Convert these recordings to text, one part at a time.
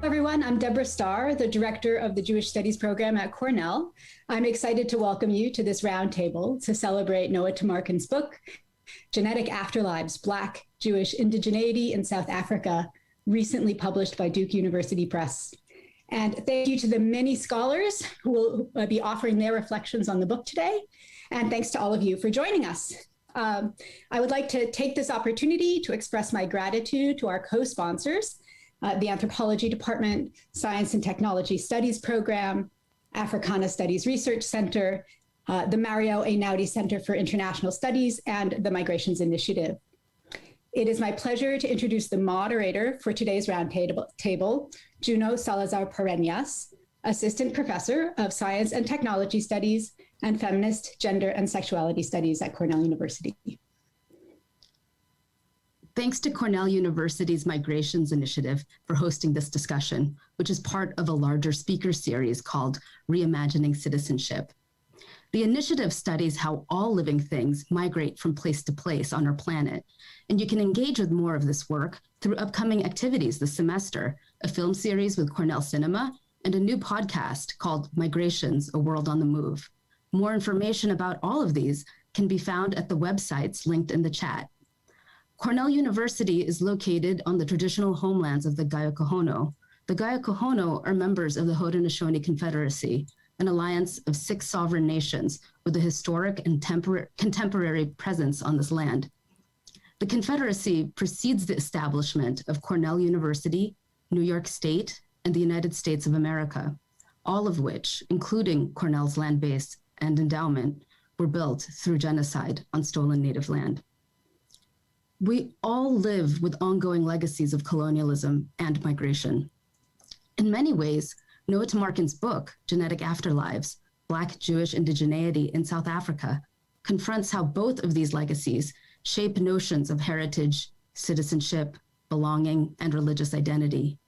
everyone. I'm Deborah Starr, the director of the Jewish Studies program at Cornell. I'm excited to welcome you to this roundtable to celebrate Noah Tamarkin's book, Genetic Afterlives, Black Jewish Indigeneity in South Africa, recently published by Duke University Press. And thank you to the many scholars who will be offering their reflections on the book today. And thanks to all of you for joining us. I would like to take this opportunity to express my gratitude to our co-sponsors, the Anthropology Department, Science and Technology Studies Program, Africana Studies Research Center, the Mario Einaudi Center for International Studies, and the Migrations Initiative. It is my pleasure to introduce the moderator for today's roundtable, Juno Salazar-Pareñas, Assistant Professor of Science and Technology Studies and Feminist, Gender, and Sexuality Studies at Cornell University. Thanks to Cornell University's Migrations Initiative for hosting this discussion, which is part of a larger speaker series called Reimagining Citizenship. The initiative studies how all living things migrate from place to place on our planet, and you can engage with more of this work through upcoming activities this semester, a film series with Cornell Cinema, and a new podcast called Migrations, A World on the Move. More information about all of these can be found at the websites linked in the chat. Cornell University is located on the traditional homelands of the Gayokohono. The Gayokohono are members of the Haudenosaunee Confederacy, an alliance of 6 sovereign nations with a historic and contemporary presence on this land. The Confederacy precedes the establishment of Cornell University, New York State, and the United States of America, all of which, including Cornell's land base and endowment, were built through genocide on stolen native land. We all live with ongoing legacies of colonialism and migration. In many ways, Noah Tamarkin's book, Genetic Afterlives, Black Jewish Indigeneity in South Africa, confronts how both of these legacies shape notions of heritage, citizenship, belonging, and religious identity.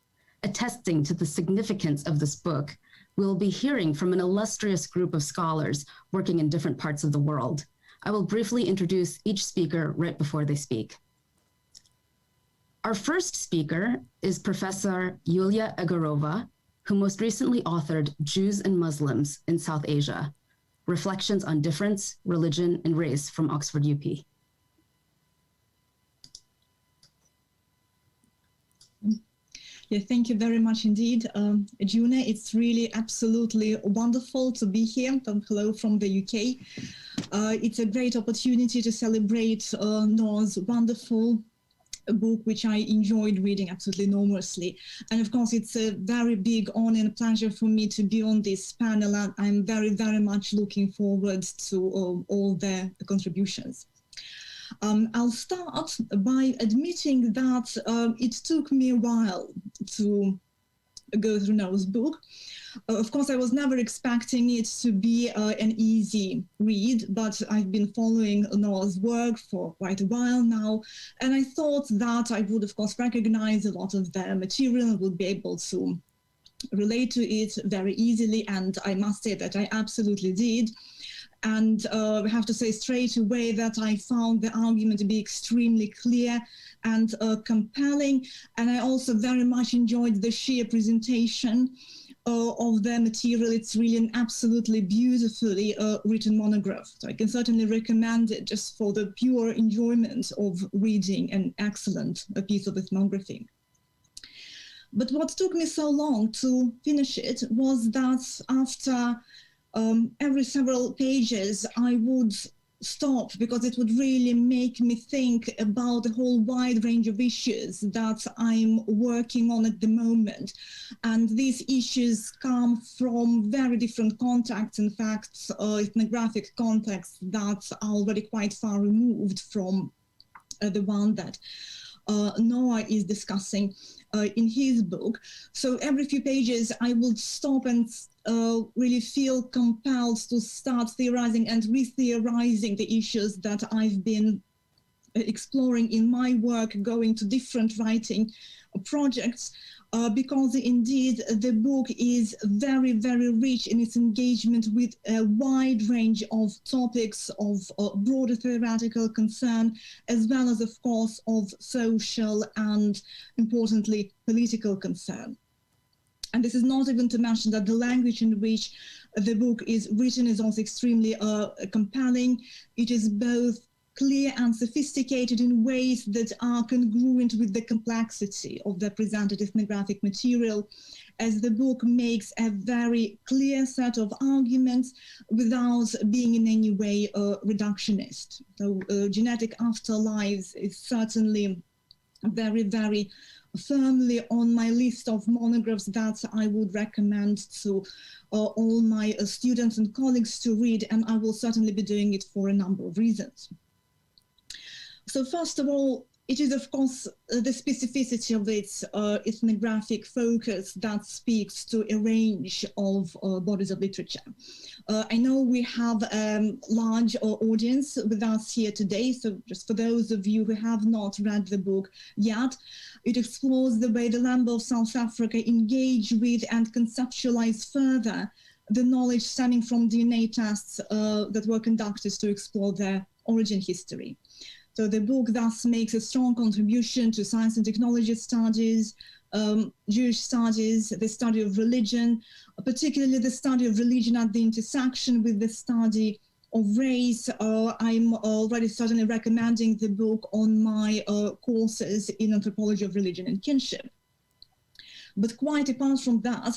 Attesting to the significance of this book, we'll be hearing from an illustrious group of scholars working in different parts of the world. I will briefly introduce each speaker right before they speak. Our first speaker is Professor Yulia Egorova, who most recently authored Jews and Muslims in South Asia, Reflections on Difference, Religion, and Race from Oxford UP. Yeah, thank you very much indeed, Juna. It's really absolutely wonderful to be here. Hello from the UK. It's a great opportunity to celebrate Noah's wonderful book, which I enjoyed reading absolutely enormously. And of course, it's a very big honor and pleasure for me to be on this panel. And I'm very, very much looking forward to all their contributions. I'll start by admitting that it took me a while to go through Noah's book. Of course, I was never expecting it to be an easy read, but I've been following Noah's work for quite a while now, and I thought that I would, of course, recognize a lot of the material and would be able to relate to it very easily, and I must say that I absolutely did. And I have to say straight away that I found the argument to be extremely clear and compelling. And I also very much enjoyed the sheer presentation of the material. It's really an absolutely beautifully written monograph. So I can certainly recommend it just for the pure enjoyment of reading an excellent piece of ethnography. But what took me so long to finish it was that after every several pages, I would stop because it would really make me think about the whole wide range of issues that I'm working on at the moment. And these issues come from very different contexts, in fact, ethnographic contexts that are already quite far removed from the one that Noah is discussing in his book. So every few pages, I would stop and really feel compelled to start theorizing and re-theorizing the issues that I've been exploring in my work, going to different writing projects, because indeed the book is very, very rich in its engagement with a wide range of topics of broader theoretical concern, as well as, of course, of social and, importantly, political concern. And this is not even to mention that the language in which the book is written is also extremely compelling. It is both clear and sophisticated in ways that are congruent with the complexity of the presented ethnographic material, as the book makes a very clear set of arguments without being in any way reductionist. So Genetic Afterlives is certainly very, very firmly on my list of monographs that I would recommend to all my students and colleagues to read, and I will certainly be doing it for a number of reasons. So first of all, it is, of course, the specificity of its ethnographic focus that speaks to a range of bodies of literature. I know we have a large audience with us here today, so just for those of you who have not read the book yet, it explores the way the Lamba of South Africa engage with and conceptualize further the knowledge stemming from DNA tests that were conducted to explore their origin history. So the book thus makes a strong contribution to science and technology studies, Jewish studies, the study of religion, particularly the study of religion at the intersection with the study of race. I'm already certainly recommending the book on my courses in anthropology of religion and kinship. But quite apart from that,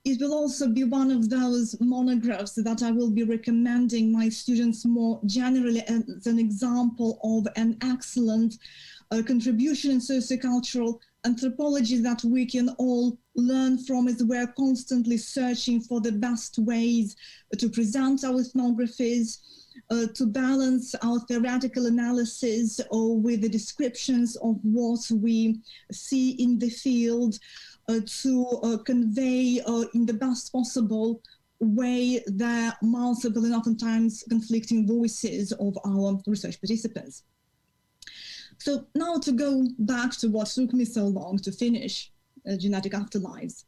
it will also be one of those monographs that I will be recommending my students more generally as an example of an excellent contribution in sociocultural anthropology that we can all learn from, as we're constantly searching for the best ways to present our ethnographies, to balance our theoretical analysis with the descriptions of what we see in the field, to convey in the best possible way the multiple and oftentimes conflicting voices of our research participants. So now to go back to what took me so long to finish Genetic Afterlives.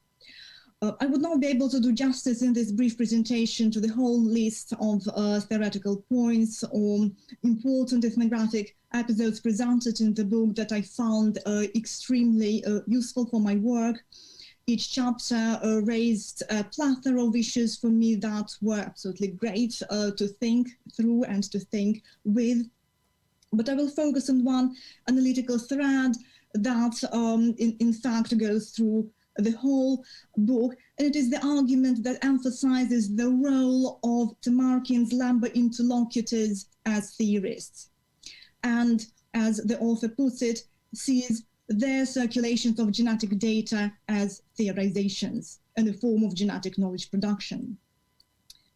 I would not be able to do justice in this brief presentation to the whole list of theoretical points or important ethnographic episodes presented in the book that I found extremely useful for my work. Each chapter raised a plethora of issues for me that were absolutely great to think through and to think with. But I will focus on one analytical thread that in fact goes through the whole book, and it is the argument that emphasizes the role of Tamarkin's Lamba interlocutors as theorists, and, as the author puts it, sees their circulations of genetic data as theorizations and a form of genetic knowledge production.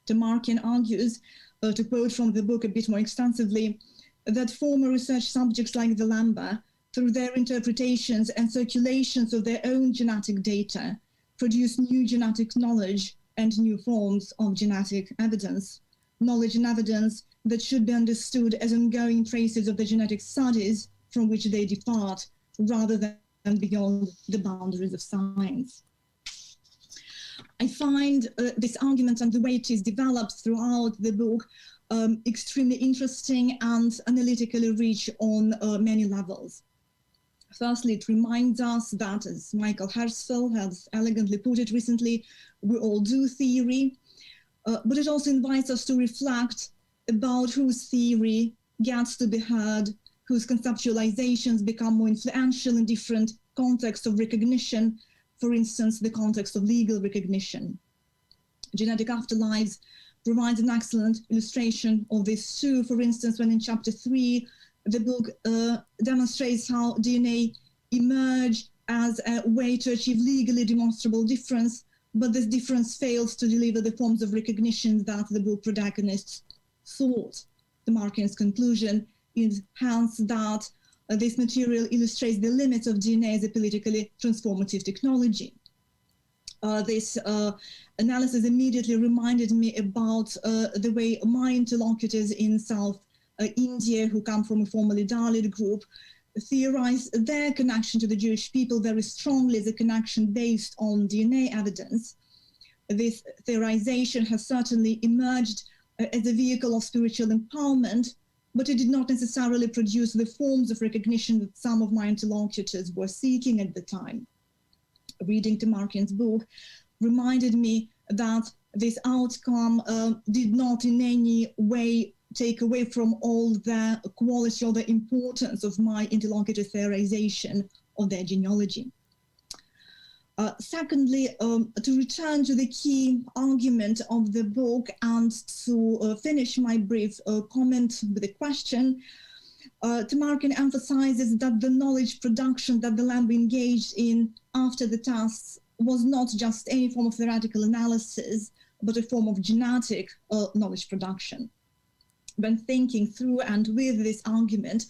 Tamarkin argues, to quote from the book a bit more extensively, that former research subjects like the Lamba, through their interpretations and circulations of their own genetic data, produce new genetic knowledge and new forms of genetic evidence, knowledge and evidence that should be understood as ongoing traces of the genetic studies from which they depart, rather than beyond the boundaries of science. I find this argument and the way it is developed throughout the book extremely interesting and analytically rich on many levels. Firstly, it reminds us that, as Michael Herzfeld has elegantly put it recently, we all do theory, but it also invites us to reflect about whose theory gets to be heard, whose conceptualizations become more influential in different contexts of recognition, for instance, the context of legal recognition. Genetic Afterlives provides an excellent illustration of this too, for instance, when in chapter 3, the book demonstrates how DNA emerged as a way to achieve legally demonstrable difference, but this difference fails to deliver the forms of recognition that the book protagonists sought. Tamarkin's conclusion is hence that this material illustrates the limits of DNA as a politically transformative technology. This analysis immediately reminded me about the way my interlocutors in South India, who come from a formerly Dalit group, theorize their connection to the Jewish people very strongly as a connection based on DNA evidence. This theorization has certainly emerged as a vehicle of spiritual empowerment, but it did not necessarily produce the forms of recognition that some of my interlocutors were seeking at the time. reading Tamarkin's book reminded me that this outcome did not in any way take away from all the quality or the importance of my interlocutor theorization of their genealogy. Secondly, to return to the key argument of the book and to finish my brief comment with a question, Tamarkin emphasizes that the knowledge production that the Lamb engaged in after the tasks was not just any form of theoretical analysis, but a form of genetic knowledge production. When thinking through and with this argument,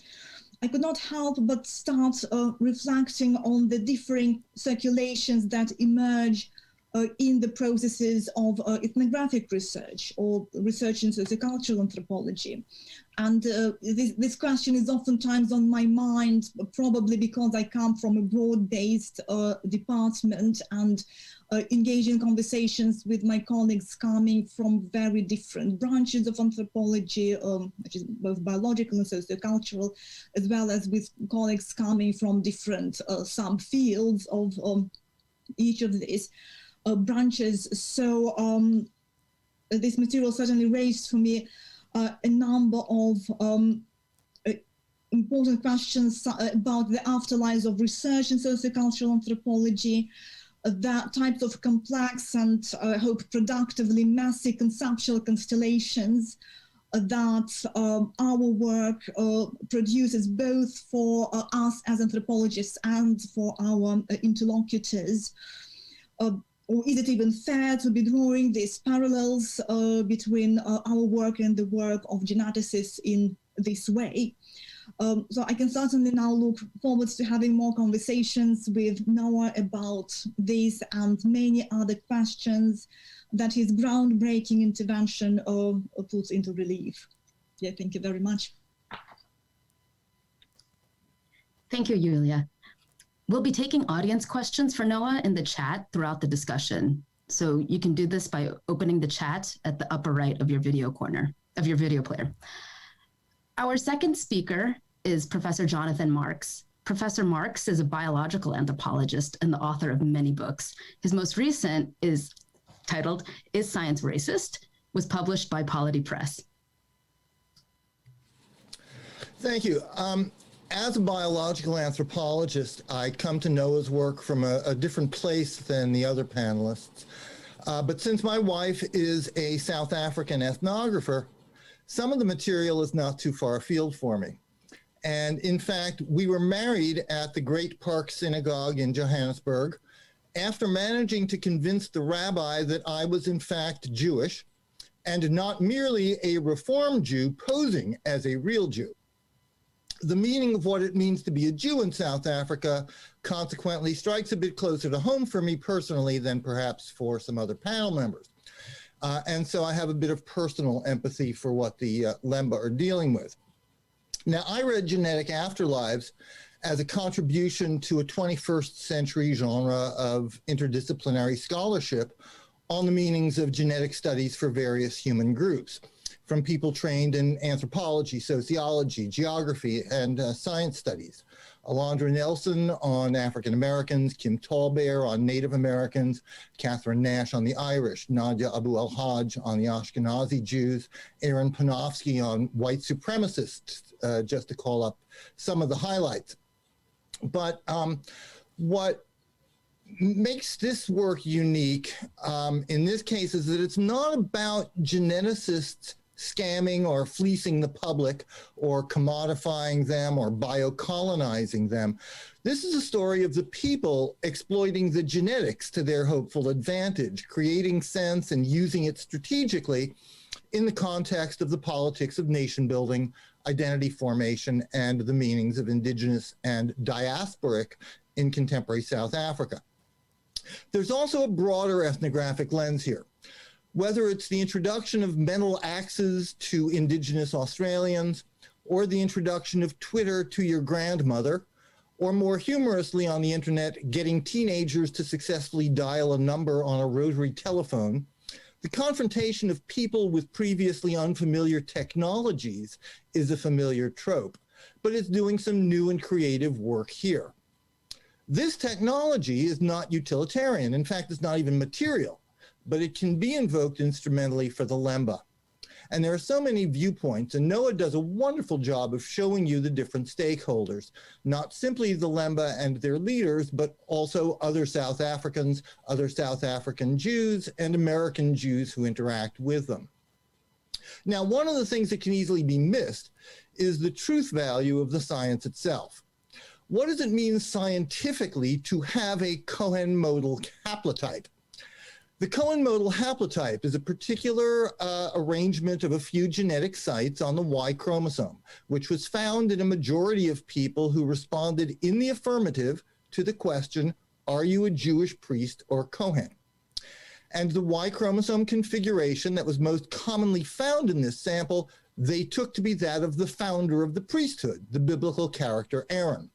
I could not help but start reflecting on the differing circulations that emerge in the processes of ethnographic research or research in sociocultural anthropology. And this question is oftentimes on my mind, probably because I come from a broad-based department and engage in conversations with my colleagues coming from very different branches of anthropology, which is both biological and sociocultural, as well as with colleagues coming from different subfields of each of these branches. So this material certainly raised for me a number of important questions about the afterlives of research in sociocultural anthropology, the types of complex and I hope productively messy conceptual constellations that our work produces both for us as anthropologists and for our interlocutors. Or is it even fair to be drawing these parallels between our work and the work of geneticists in this way? So I can certainly now look forward to having more conversations with Noah about this and many other questions that his groundbreaking intervention puts into relief. Yeah, thank you very much. Thank you, Julia. We'll be taking audience questions for Noah in the chat throughout the discussion. So you can do this by opening the chat at the upper right of your video corner, of your video player. Our second speaker is Professor Jonathan Marks. Professor Marks is a biological anthropologist and the author of many books. His most recent is titled, Is Science Racist?, was published by Polity Press. Thank you. As a biological anthropologist, I come to Noah's work from a different place than the other panelists. But since my wife is a South African ethnographer, some of the material is not too far afield for me. And in fact, we were married at the Great Park Synagogue in Johannesburg after managing to convince the rabbi that I was in fact Jewish and not merely a Reform Jew posing as a real Jew. The meaning of what it means to be a Jew in South Africa consequently strikes a bit closer to home for me personally than perhaps for some other panel members. And so I have a bit of personal empathy for what the Lemba are dealing with. Now, I read Genetic Afterlives as a contribution to a 21st century genre of interdisciplinary scholarship on the meanings of genetic studies for various human groups, from people trained in anthropology, sociology, geography, and science studies. Alondra Nelson on African Americans, Kim Tallbear on Native Americans, Catherine Nash on the Irish, Nadia Abu al-Hajj on the Ashkenazi Jews, Aaron Panofsky on white supremacists, just to call up some of the highlights. But what makes this work unique in this case is that it's not about geneticists scamming or fleecing the public or commodifying them or biocolonizing them. This is a story of the people exploiting the genetics to their hopeful advantage, creating sense and using it strategically in the context of the politics of nation building, identity formation, and the meanings of indigenous and diasporic in contemporary South Africa. There's also a broader ethnographic lens here. Whether it's the introduction of mental axes to indigenous Australians, or the introduction of Twitter to your grandmother, or more humorously on the internet, getting teenagers to successfully dial a number on a rotary telephone, the confrontation of people with previously unfamiliar technologies is a familiar trope, but it's doing some new and creative work here. This technology is not utilitarian. In fact, it's not even material, but it can be invoked instrumentally for the Lemba. And there are so many viewpoints, and Noah does a wonderful job of showing you the different stakeholders, not simply the Lemba and their leaders, but also other South Africans, other South African Jews, and American Jews who interact with them. Now, one of the things that can easily be missed is the truth value of the science itself. What does it mean scientifically to have a Cohen modal haplotype? The Cohen modal haplotype is a particular arrangement of a few genetic sites on the Y chromosome, which was found in a majority of people who responded in the affirmative to the question, are you a Jewish priest or Cohen? And the Y chromosome configuration that was most commonly found in this sample, they took to be that of the founder of the priesthood, the biblical character Aaron.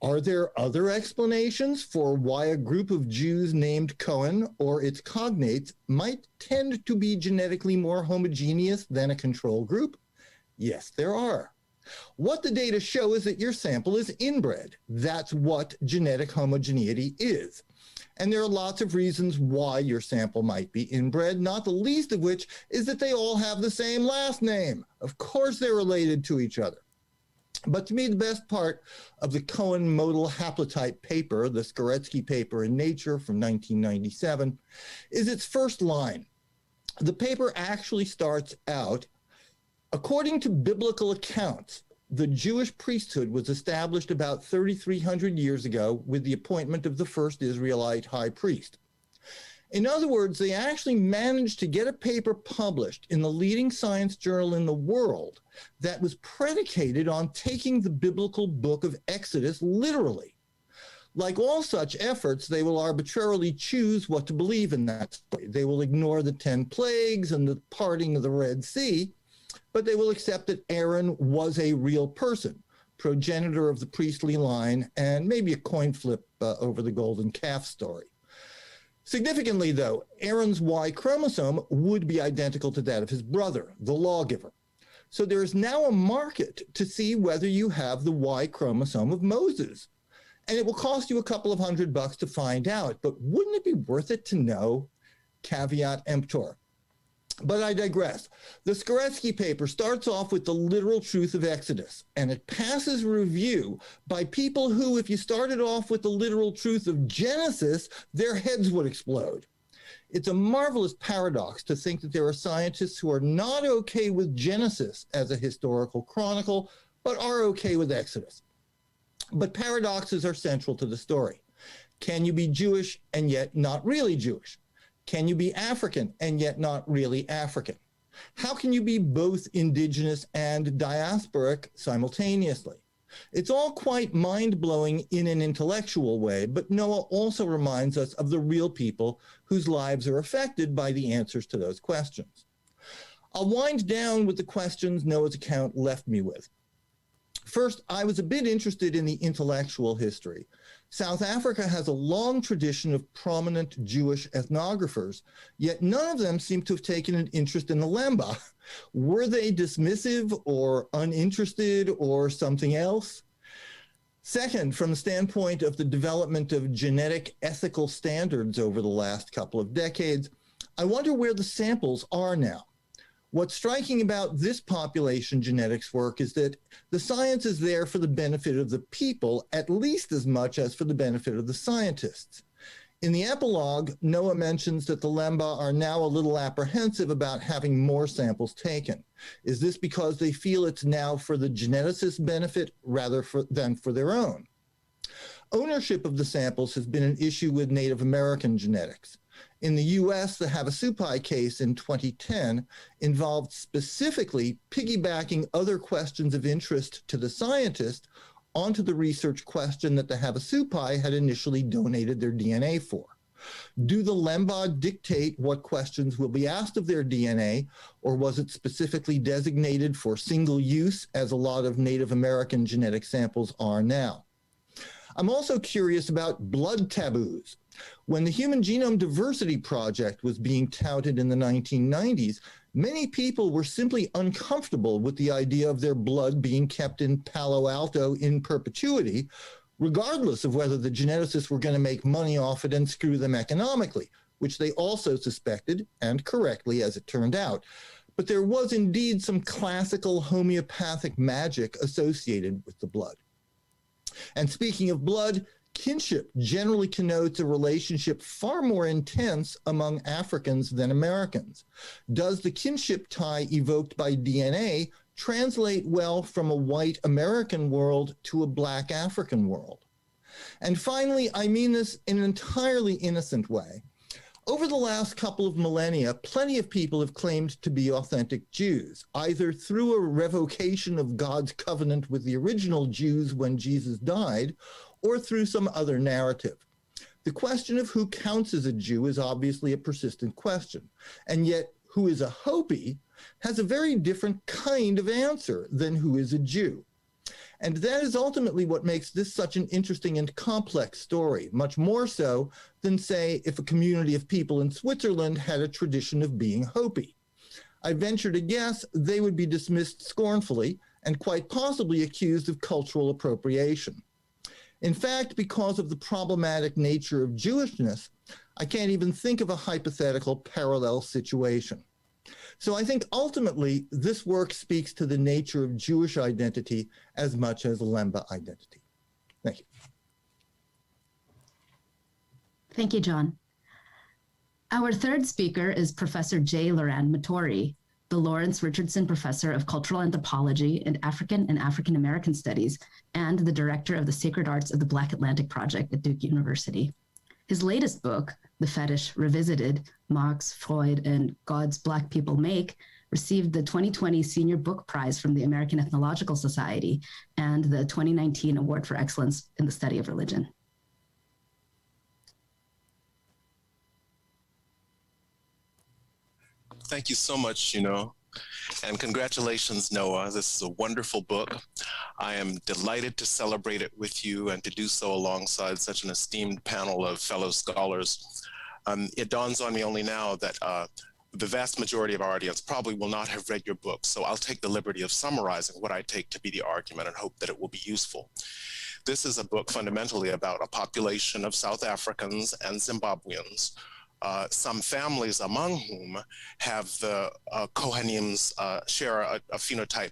Are there other explanations for why a group of Jews named Cohen or its cognates might tend to be genetically more homogeneous than a control group? Yes, there are. What the data show is that your sample is inbred. That's what genetic homogeneity is. And there are lots of reasons why your sample might be inbred, not the least of which is that they all have the same last name. Of course they're related to each other. But to me, the best part of the Cohen modal haplotype paper, the Golemski paper in Nature from 1997, is its first line. The paper actually starts out, according to biblical accounts, the Jewish priesthood was established about 3,300 years ago with the appointment of the first Israelite high priest. In other words, they actually managed to get a paper published in the leading science journal in the world that was predicated on taking the biblical book of Exodus literally. Like all such efforts, they will arbitrarily choose what to believe in that story. They will ignore the 10 plagues and the parting of the Red Sea, but they will accept that Aaron was a real person, progenitor of the priestly line, and maybe a coin flip over the golden calf story. Significantly, though, Aaron's Y chromosome would be identical to that of his brother, the lawgiver. So there is now a market to see whether you have the Y chromosome of Moses. And it will cost you a couple of $100 to find out, but wouldn't it be worth it to know? Caveat emptor. But I digress. The Golemski paper starts off with the literal truth of Exodus, and it passes review by people who, if you started off with the literal truth of Genesis, their heads would explode. It's a marvelous paradox to think that there are scientists who are not okay with Genesis as a historical chronicle, but are okay with Exodus. But paradoxes are central to the story. Can you be Jewish and yet not really Jewish? Can you be African and yet not really African? How can you be both indigenous and diasporic simultaneously? It's all quite mind-blowing in an intellectual way, but Noah also reminds us of the real people whose lives are affected by the answers to those questions. I'll wind down with the questions Noah's account left me with. First, I was a bit interested in the intellectual history. South Africa has a long tradition of prominent Jewish ethnographers, yet none of them seem to have taken an interest in the Lemba. Were they dismissive or uninterested or something else? Second, from the standpoint of the development of genetic ethical standards over the last couple of decades, I wonder where the samples are now. What's striking about this population genetics work is that the science is there for the benefit of the people at least as much as for the benefit of the scientists. In the epilogue, Noah mentions that the Lemba are now a little apprehensive about having more samples taken. Is this because they feel it's now for the geneticists' benefit rather than for their own? Ownership of the samples has been an issue with Native American genetics. In the US, the Havasupai case in 2010 involved specifically piggybacking other questions of interest to the scientist onto the research question that the Havasupai had initially donated their DNA for. Do the Lemba dictate what questions will be asked of their DNA, or was it specifically designated for single use, as a lot of Native American genetic samples are now? I'm also curious about blood taboos. When the Human Genome Diversity Project was being touted in the 1990s, many people were simply uncomfortable with the idea of their blood being kept in Palo Alto in perpetuity, regardless of whether the geneticists were going to make money off it and screw them economically, which they also suspected, and correctly as it turned out. But there was indeed some classical homeopathic magic associated with the blood. And speaking of blood, kinship generally connotes a relationship far more intense among Africans than Americans. Does the kinship tie evoked by DNA translate well from a white American world to a black African world? And finally, I mean this in an entirely innocent way. Over the last couple of millennia, plenty of people have claimed to be authentic Jews, either through a revocation of God's covenant with the original Jews when Jesus died, or through some other narrative. The question of who counts as a Jew is obviously a persistent question, and yet who is a Hopi has a very different kind of answer than who is a Jew. And that is ultimately what makes this such an interesting and complex story, much more so than, say, if a community of people in Switzerland had a tradition of being Hopi. I venture to guess they would be dismissed scornfully and quite possibly accused of cultural appropriation. In fact, because of the problematic nature of Jewishness, I can't even think of a hypothetical parallel situation. So I think ultimately this work speaks to the nature of Jewish identity as much as Lemba identity. Thank you. Thank you, John. Our third speaker is Professor J. Loran Matori, the Lawrence Richardson Professor of Cultural Anthropology and African American Studies, and the Director of the Sacred Arts of the Black Atlantic Project at Duke University. His latest book, The Fetish Revisited, Marx, Freud, and Gods Black People Make, received the 2020 Senior Book Prize from the American Ethnological Society and the 2019 Award for Excellence in the Study of Religion. Thank you so much, and congratulations, Noah. This is a wonderful book. I am delighted to celebrate it with you and to do so alongside such an esteemed panel of fellow scholars. It dawns on me only now that the vast majority of our audience probably will not have read your book, so I'll take the liberty of summarizing what I take to be the argument and hope that it will be useful. This is a book fundamentally about a population of South Africans and Zimbabweans, some families among whom have the Kohanims share a genotype,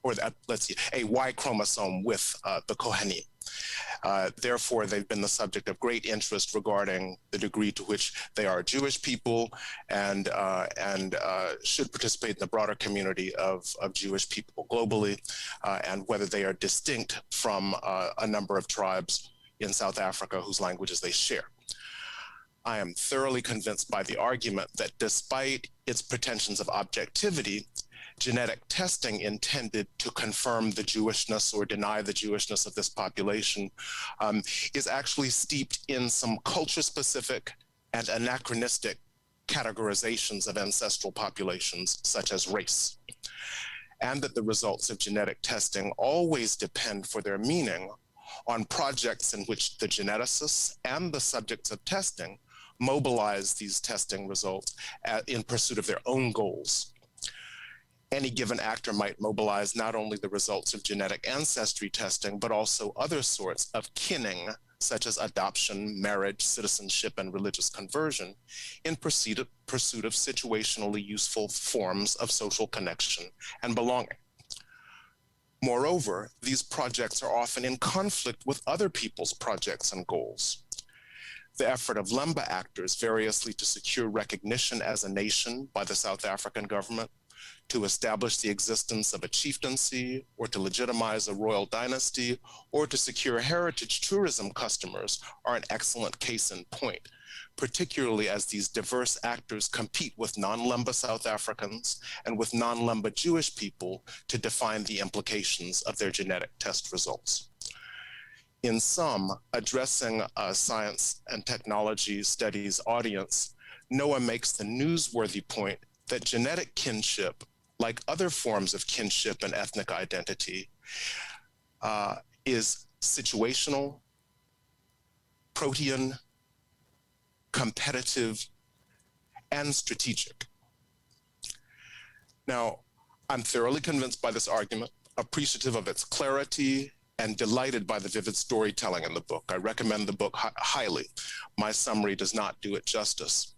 or a Y chromosome with the Kohani. Therefore, they've been the subject of great interest regarding the degree to which they are Jewish people and should participate in the broader community of Jewish people globally, and whether they are distinct from a number of tribes in South Africa whose languages they share. I am thoroughly convinced by the argument that despite its pretensions of objectivity, genetic testing intended to confirm the Jewishness or deny the Jewishness of this population is actually steeped in some culture-specific and anachronistic categorizations of ancestral populations, such as race, and that the results of genetic testing always depend for their meaning on projects in which the geneticists and the subjects of testing mobilize these testing results in pursuit of their own goals. Any given actor might mobilize not only the results of genetic ancestry testing, but also other sorts of kinning, such as adoption, marriage, citizenship, and religious conversion, in pursuit of situationally useful forms of social connection and belonging. Moreover, these projects are often in conflict with other people's projects and goals. The effort of Lemba actors variously to secure recognition as a nation by the South African government, to establish the existence of a chieftaincy, or to legitimize a royal dynasty, or to secure heritage tourism customers are an excellent case in point, particularly as these diverse actors compete with non-Lemba South Africans and with non-Lemba Jewish people to define the implications of their genetic test results. In sum, addressing a science and technology studies audience, Noah makes the newsworthy point that genetic kinship, like other forms of kinship and ethnic identity, is situational, protean, competitive, and strategic. Now, I'm thoroughly convinced by this argument, appreciative of its clarity and delighted by the vivid storytelling in the book. I recommend the book highly. My summary does not do it justice.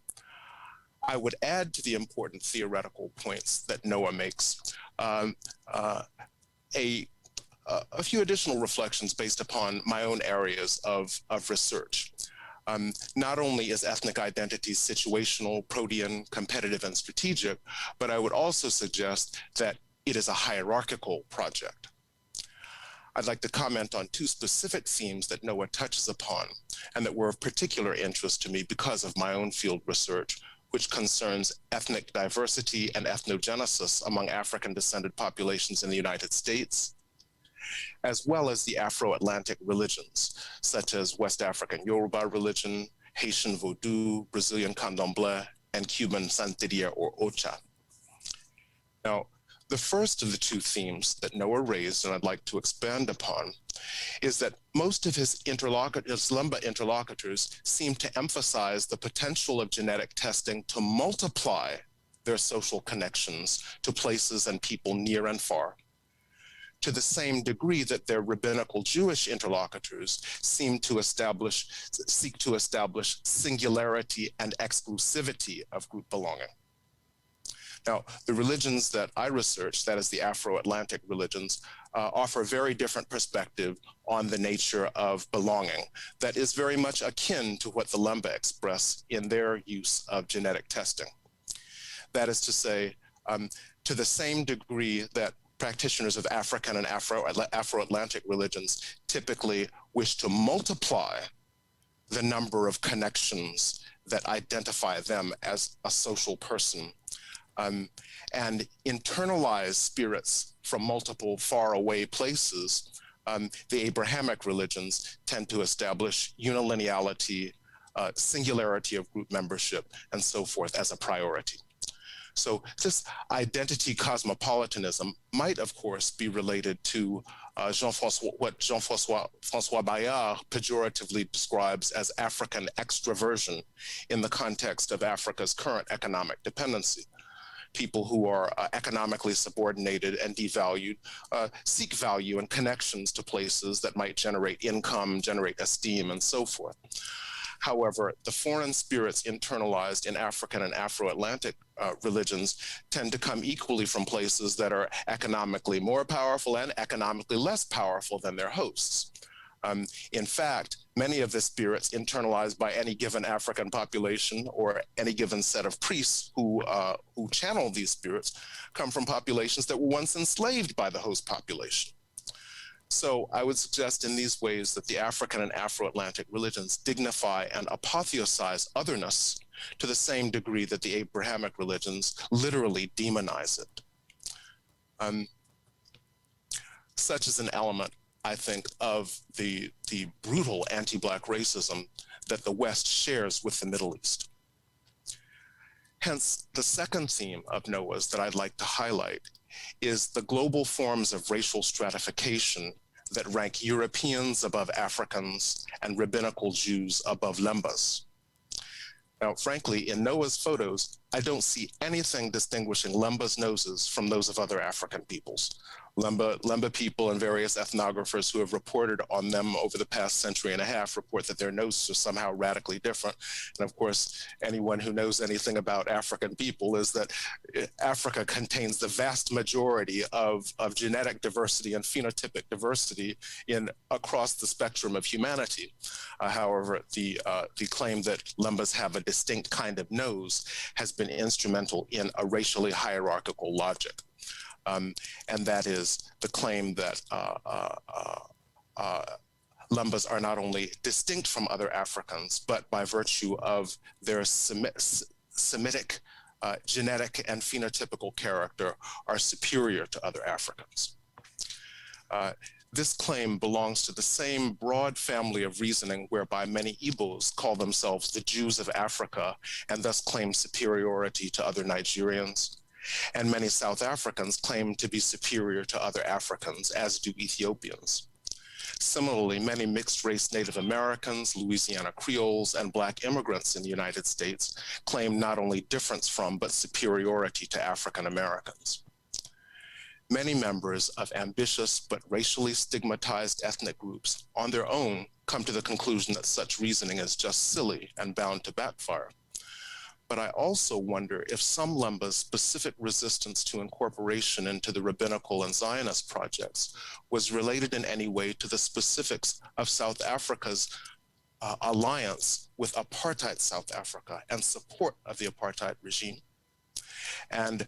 I would add to the important theoretical points that Noah makes a few additional reflections based upon my own areas of research. Not only is ethnic identity situational, protean, competitive, and strategic, but I would also suggest that it is a hierarchical project. I'd like to comment on two specific themes that Noah touches upon and that were of particular interest to me because of my own field research, which concerns ethnic diversity and ethnogenesis among African-descended populations in the United States, as well as the Afro-Atlantic religions, such as West African Yoruba religion, Haitian Vodou, Brazilian Candomblé, and Cuban Santeria or Ocha. Now, the first of the two themes that Noah raised, and I'd like to expand upon, is that most of his Lemba interlocutors seem to emphasize the potential of genetic testing to multiply their social connections to places and people near and far, to the same degree that their rabbinical Jewish interlocutors seek to establish singularity and exclusivity of group belonging. Now, the religions that I research, that is the Afro-Atlantic religions, offer a very different perspective on the nature of belonging that is very much akin to what the Lemba express in their use of genetic testing. That is to say, to the same degree that practitioners of African and Afro-Atlantic religions typically wish to multiply the number of connections that identify them as a social person, and internalize spirits from multiple faraway places, the Abrahamic religions tend to establish unilineality, singularity of group membership, and so forth as a priority. So this identity cosmopolitanism might, of course, be related to what Jean-François Bayard pejoratively describes as African extraversion in the context of Africa's current economic dependency. People who are economically subordinated and devalued seek value and connections to places that might generate income, generate esteem, and so forth. However, the foreign spirits internalized in African and Afro-Atlantic religions tend to come equally from places that are economically more powerful and economically less powerful than their hosts. In fact, many of the spirits internalized by any given African population or any given set of priests who channel these spirits come from populations that were once enslaved by the host population. So I would suggest in these ways that the African and Afro-Atlantic religions dignify and apotheosize otherness to the same degree that the Abrahamic religions literally demonize it. Such is an element, I think, of the brutal anti-Black racism that the West shares with the Middle East. Hence, the second theme of Noah's that I'd like to highlight is the global forms of racial stratification that rank Europeans above Africans and rabbinical Jews above Lembas. Now, frankly, in Noah's photos, I don't see anything distinguishing Lemba's noses from those of other African peoples. Lemba people and various ethnographers who have reported on them over the past century and a half report that their noses are somehow radically different. And of course, anyone who knows anything about African people is that Africa contains the vast majority of genetic diversity and phenotypic diversity across the spectrum of humanity. However, the claim that Lembas have a distinct kind of nose has been instrumental in a racially hierarchical logic. And that is the claim that Lembas are not only distinct from other Africans, but by virtue of their Semitic genetic and phenotypical character are superior to other Africans. This claim belongs to the same broad family of reasoning whereby many Igbos call themselves the Jews of Africa and thus claim superiority to other Nigerians. And many South Africans claim to be superior to other Africans, as do Ethiopians. Similarly, many mixed-race Native Americans, Louisiana Creoles, and Black immigrants in the United States claim not only difference from, but superiority to African Americans. Many members of ambitious but racially stigmatized ethnic groups on their own come to the conclusion that such reasoning is just silly and bound to backfire. But I also wonder if some Lemba's specific resistance to incorporation into the rabbinical and Zionist projects was related in any way to the specifics of South Africa's alliance with apartheid South Africa and support of the apartheid regime, and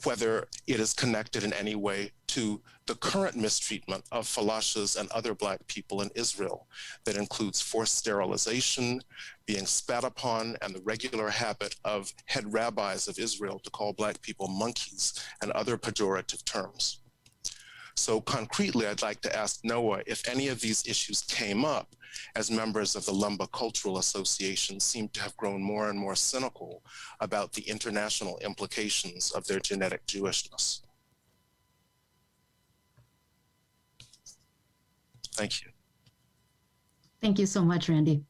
whether it is connected in any way to the current mistreatment of Falashas and other Black people in Israel that includes forced sterilization, being spat upon, and the regular habit of head rabbis of Israel to call Black people monkeys and other pejorative terms. So concretely, I'd like to ask Noah if any of these issues came up as members of the Lemba Cultural Association seem to have grown more and more cynical about the international implications of their genetic Jewishness. Thank you. Thank you so much, Randy.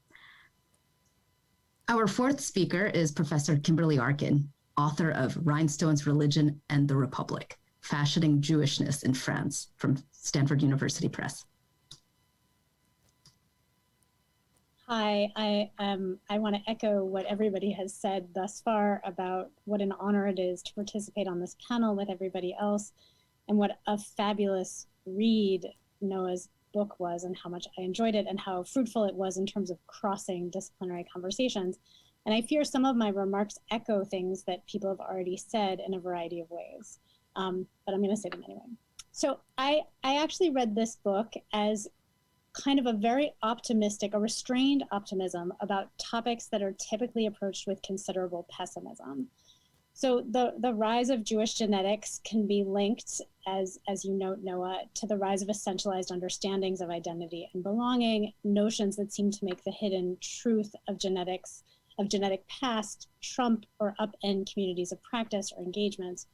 Our fourth speaker is Professor Kimberly Arkin, author of Rhinestones, Religion, and the Republic, Fashioning Jewishness in France, from Stanford University Press. Hi, I want to echo what everybody has said thus far about what an honor it is to participate on this panel with everybody else, and what a fabulous read Noah's book was, and how much I enjoyed it, and how fruitful it was in terms of crossing disciplinary conversations. And I fear some of my remarks echo things that people have already said in a variety of ways, but I'm going to say them anyway. So I actually read this book as kind of a very optimistic, a restrained optimism about topics that are typically approached with considerable pessimism. So the rise of Jewish genetics can be linked, as you note, Noah, to the rise of essentialized understandings of identity and belonging, notions that seem to make the hidden truth of genetic past trump or upend communities of practice or engagements.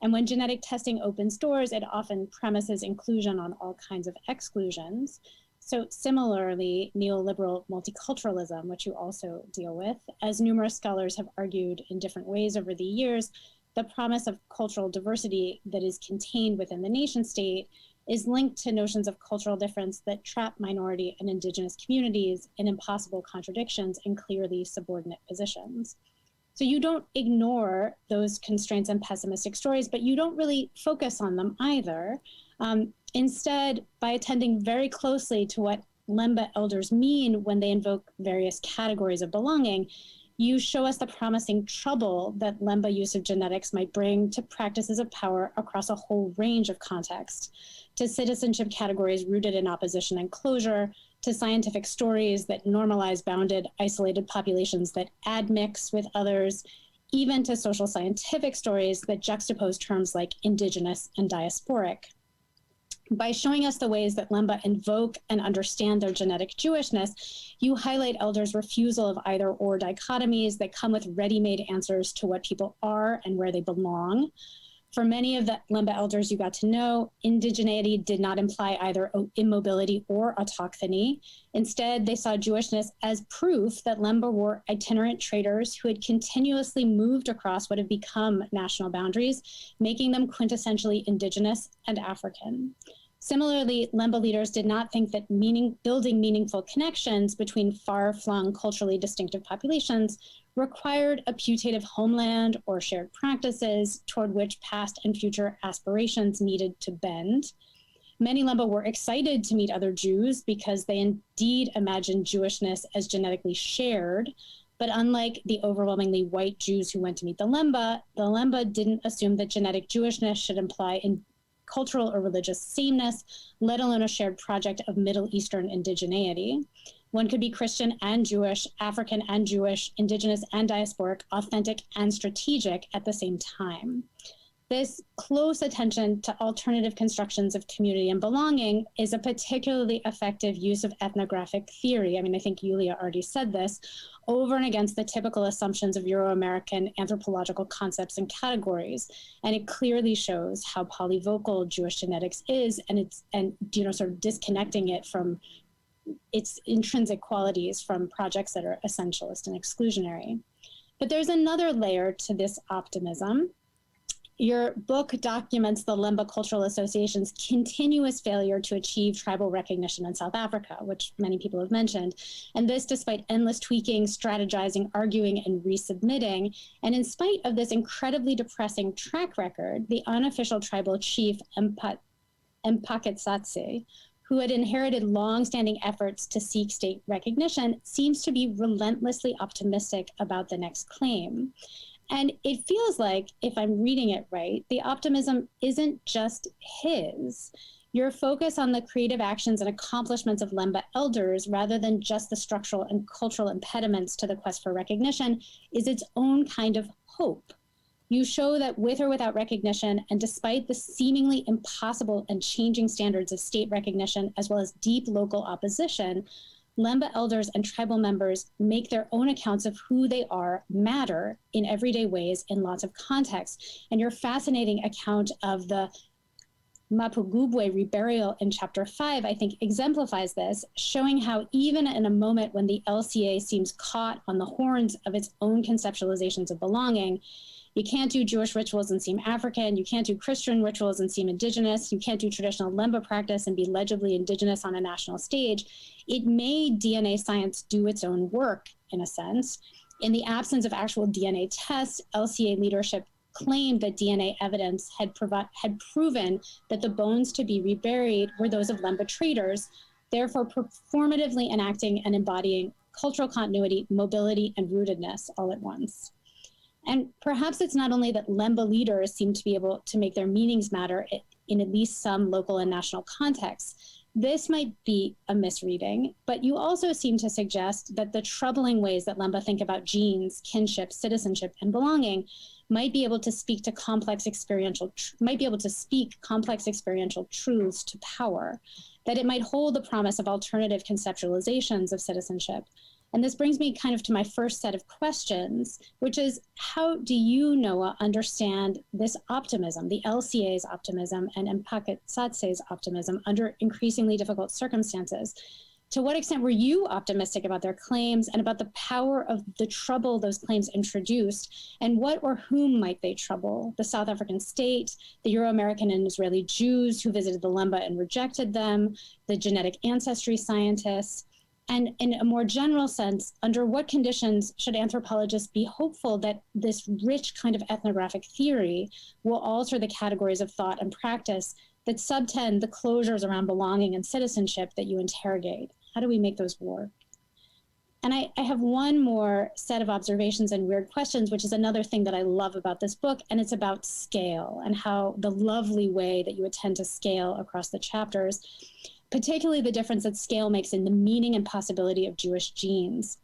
And when genetic testing opens doors, it often premises inclusion on all kinds of exclusions. So similarly, neoliberal multiculturalism, which you also deal with, as numerous scholars have argued in different ways over the years, the promise of cultural diversity that is contained within the nation state is linked to notions of cultural difference that trap minority and indigenous communities in impossible contradictions and clearly subordinate positions. So you don't ignore those constraints and pessimistic stories, but you don't really focus on them either. Instead, by attending very closely to what Lemba elders mean when they invoke various categories of belonging, you show us the promising trouble that Lemba use of genetics might bring to practices of power across a whole range of contexts, to citizenship categories rooted in opposition and closure, to scientific stories that normalize bounded, isolated populations that admix with others, even to social scientific stories that juxtapose terms like indigenous and diasporic. By showing us the ways that Lemba invoke and understand their genetic Jewishness, you highlight elders' refusal of either or dichotomies that come with ready-made answers to what people are and where they belong. For many of the Lemba elders you got to know, indigeneity did not imply either immobility or autochthony. Instead, they saw Jewishness as proof that Lemba were itinerant traders who had continuously moved across what have become national boundaries, making them quintessentially indigenous and African. Similarly, Lemba leaders did not think that building meaningful connections between far-flung culturally distinctive populations required a putative homeland or shared practices toward which past and future aspirations needed to bend. Many Lemba were excited to meet other Jews because they indeed imagined Jewishness as genetically shared. But unlike the overwhelmingly white Jews who went to meet the Lemba didn't assume that genetic Jewishness should imply in cultural or religious sameness, let alone a shared project of Middle Eastern indigeneity. One could be Christian and Jewish, African and Jewish, indigenous and diasporic, authentic and strategic at the same time. This close attention to alternative constructions of community and belonging is a particularly effective use of ethnographic theory. I mean, I think Yulia already said this, over and against the typical assumptions of Euro-American anthropological concepts and categories. And it clearly shows how polyvocal Jewish genetics is, and sort of disconnecting it from its intrinsic qualities from projects that are essentialist and exclusionary. But there's another layer to this optimism. your book documents the Lemba Cultural Association's continuous failure to achieve tribal recognition in South Africa, which many people have mentioned. And this despite endless tweaking, strategizing, arguing, and resubmitting. And in spite of this incredibly depressing track record, the unofficial tribal chief, Mpaketsatse, who had inherited long-standing efforts to seek state recognition, seems to be relentlessly optimistic about the next claim. And it feels like, if I'm reading it right, the optimism isn't just his. Your focus on the creative actions and accomplishments of Lemba elders, rather than just the structural and cultural impediments to the quest for recognition, is its own kind of hope. You show that with or without recognition, and despite the seemingly impossible and changing standards of state recognition, as well as deep local opposition, Lemba elders and tribal members make their own accounts of who they are matter in everyday ways in lots of contexts. And your fascinating account of the Mapugubwe reburial in chapter 5, I think, exemplifies this, showing how even in a moment when the LCA seems caught on the horns of its own conceptualizations of belonging, you can't do Jewish rituals and seem African. You can't do Christian rituals and seem indigenous. You can't do traditional Lemba practice and be legibly indigenous on a national stage. It made DNA science do its own work, in a sense. In the absence of actual DNA tests, LCA leadership claimed that DNA evidence had proven that the bones to be reburied were those of Lemba traders, therefore performatively enacting and embodying cultural continuity, mobility, and rootedness all at once. And perhaps it's not only that Lemba leaders seem to be able to make their meanings matter in at least some local and national contexts. This might be a misreading, but you also seem to suggest that the troubling ways that Lemba think about genes, kinship, citizenship, and belonging might be able to speak to complex experiential truths to power, that it might hold the promise of alternative conceptualizations of citizenship. And this brings me kind of to my first set of questions, which is, how do you, Noah, understand this optimism, the LCA's optimism and Mpaketsatse's optimism under increasingly difficult circumstances? To what extent were you optimistic about their claims and about the power of the trouble those claims introduced? And what or whom might they trouble? The South African state, the Euro-American and Israeli Jews who visited the Lemba and rejected them, the genetic ancestry scientists? And in a more general sense, under what conditions should anthropologists be hopeful that this rich kind of ethnographic theory will alter the categories of thought and practice that subtend the closures around belonging and citizenship that you interrogate? How do we make those work? And I have one more set of observations and weird questions, which is another thing that I love about this book, and it's about scale and how the lovely way that you attend to scale across the chapters, particularly the difference that scale makes in the meaning and possibility of Jewish genes.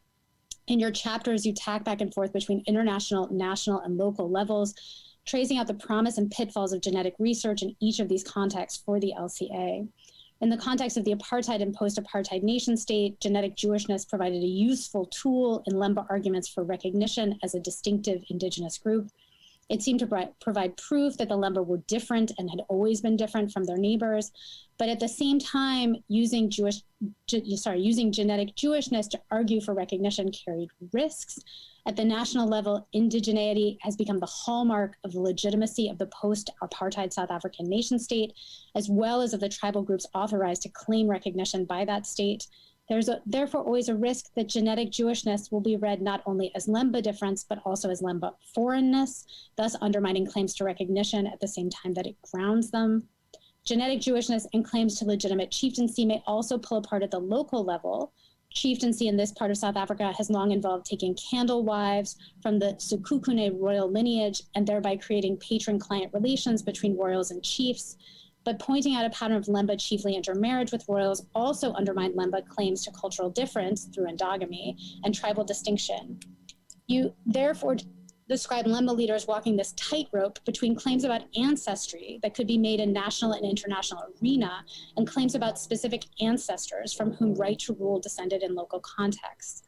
In your chapters, you tack back and forth between international, national, and local levels, tracing out the promise and pitfalls of genetic research in each of these contexts for the LCA. In the context of the apartheid and post-apartheid nation state, genetic Jewishness provided a useful tool in Lemba arguments for recognition as a distinctive indigenous group. It seemed to provide proof that the Lemba were different and had always been different from their neighbors, but at the same time, using genetic Jewishness to argue for recognition carried risks. At the national level, indigeneity has become the hallmark of the legitimacy of the post-apartheid South African nation state, as well as of the tribal groups authorized to claim recognition by that state. There's therefore always a risk that genetic Jewishness will be read not only as Lemba difference, but also as Lemba foreignness, thus undermining claims to recognition at the same time that it grounds them. Genetic Jewishness and claims to legitimate chieftaincy may also pull apart at the local level. Chieftaincy in this part of South Africa has long involved taking candle wives from the Sekhukhune royal lineage and thereby creating patron-client relations between royals and chiefs. But pointing out a pattern of Lemba chiefly intermarriage with royals also undermined Lemba claims to cultural difference through endogamy and tribal distinction. You therefore describe Lemba leaders walking this tightrope between claims about ancestry that could be made in national and international arena and claims about specific ancestors from whom right to rule descended in local contexts.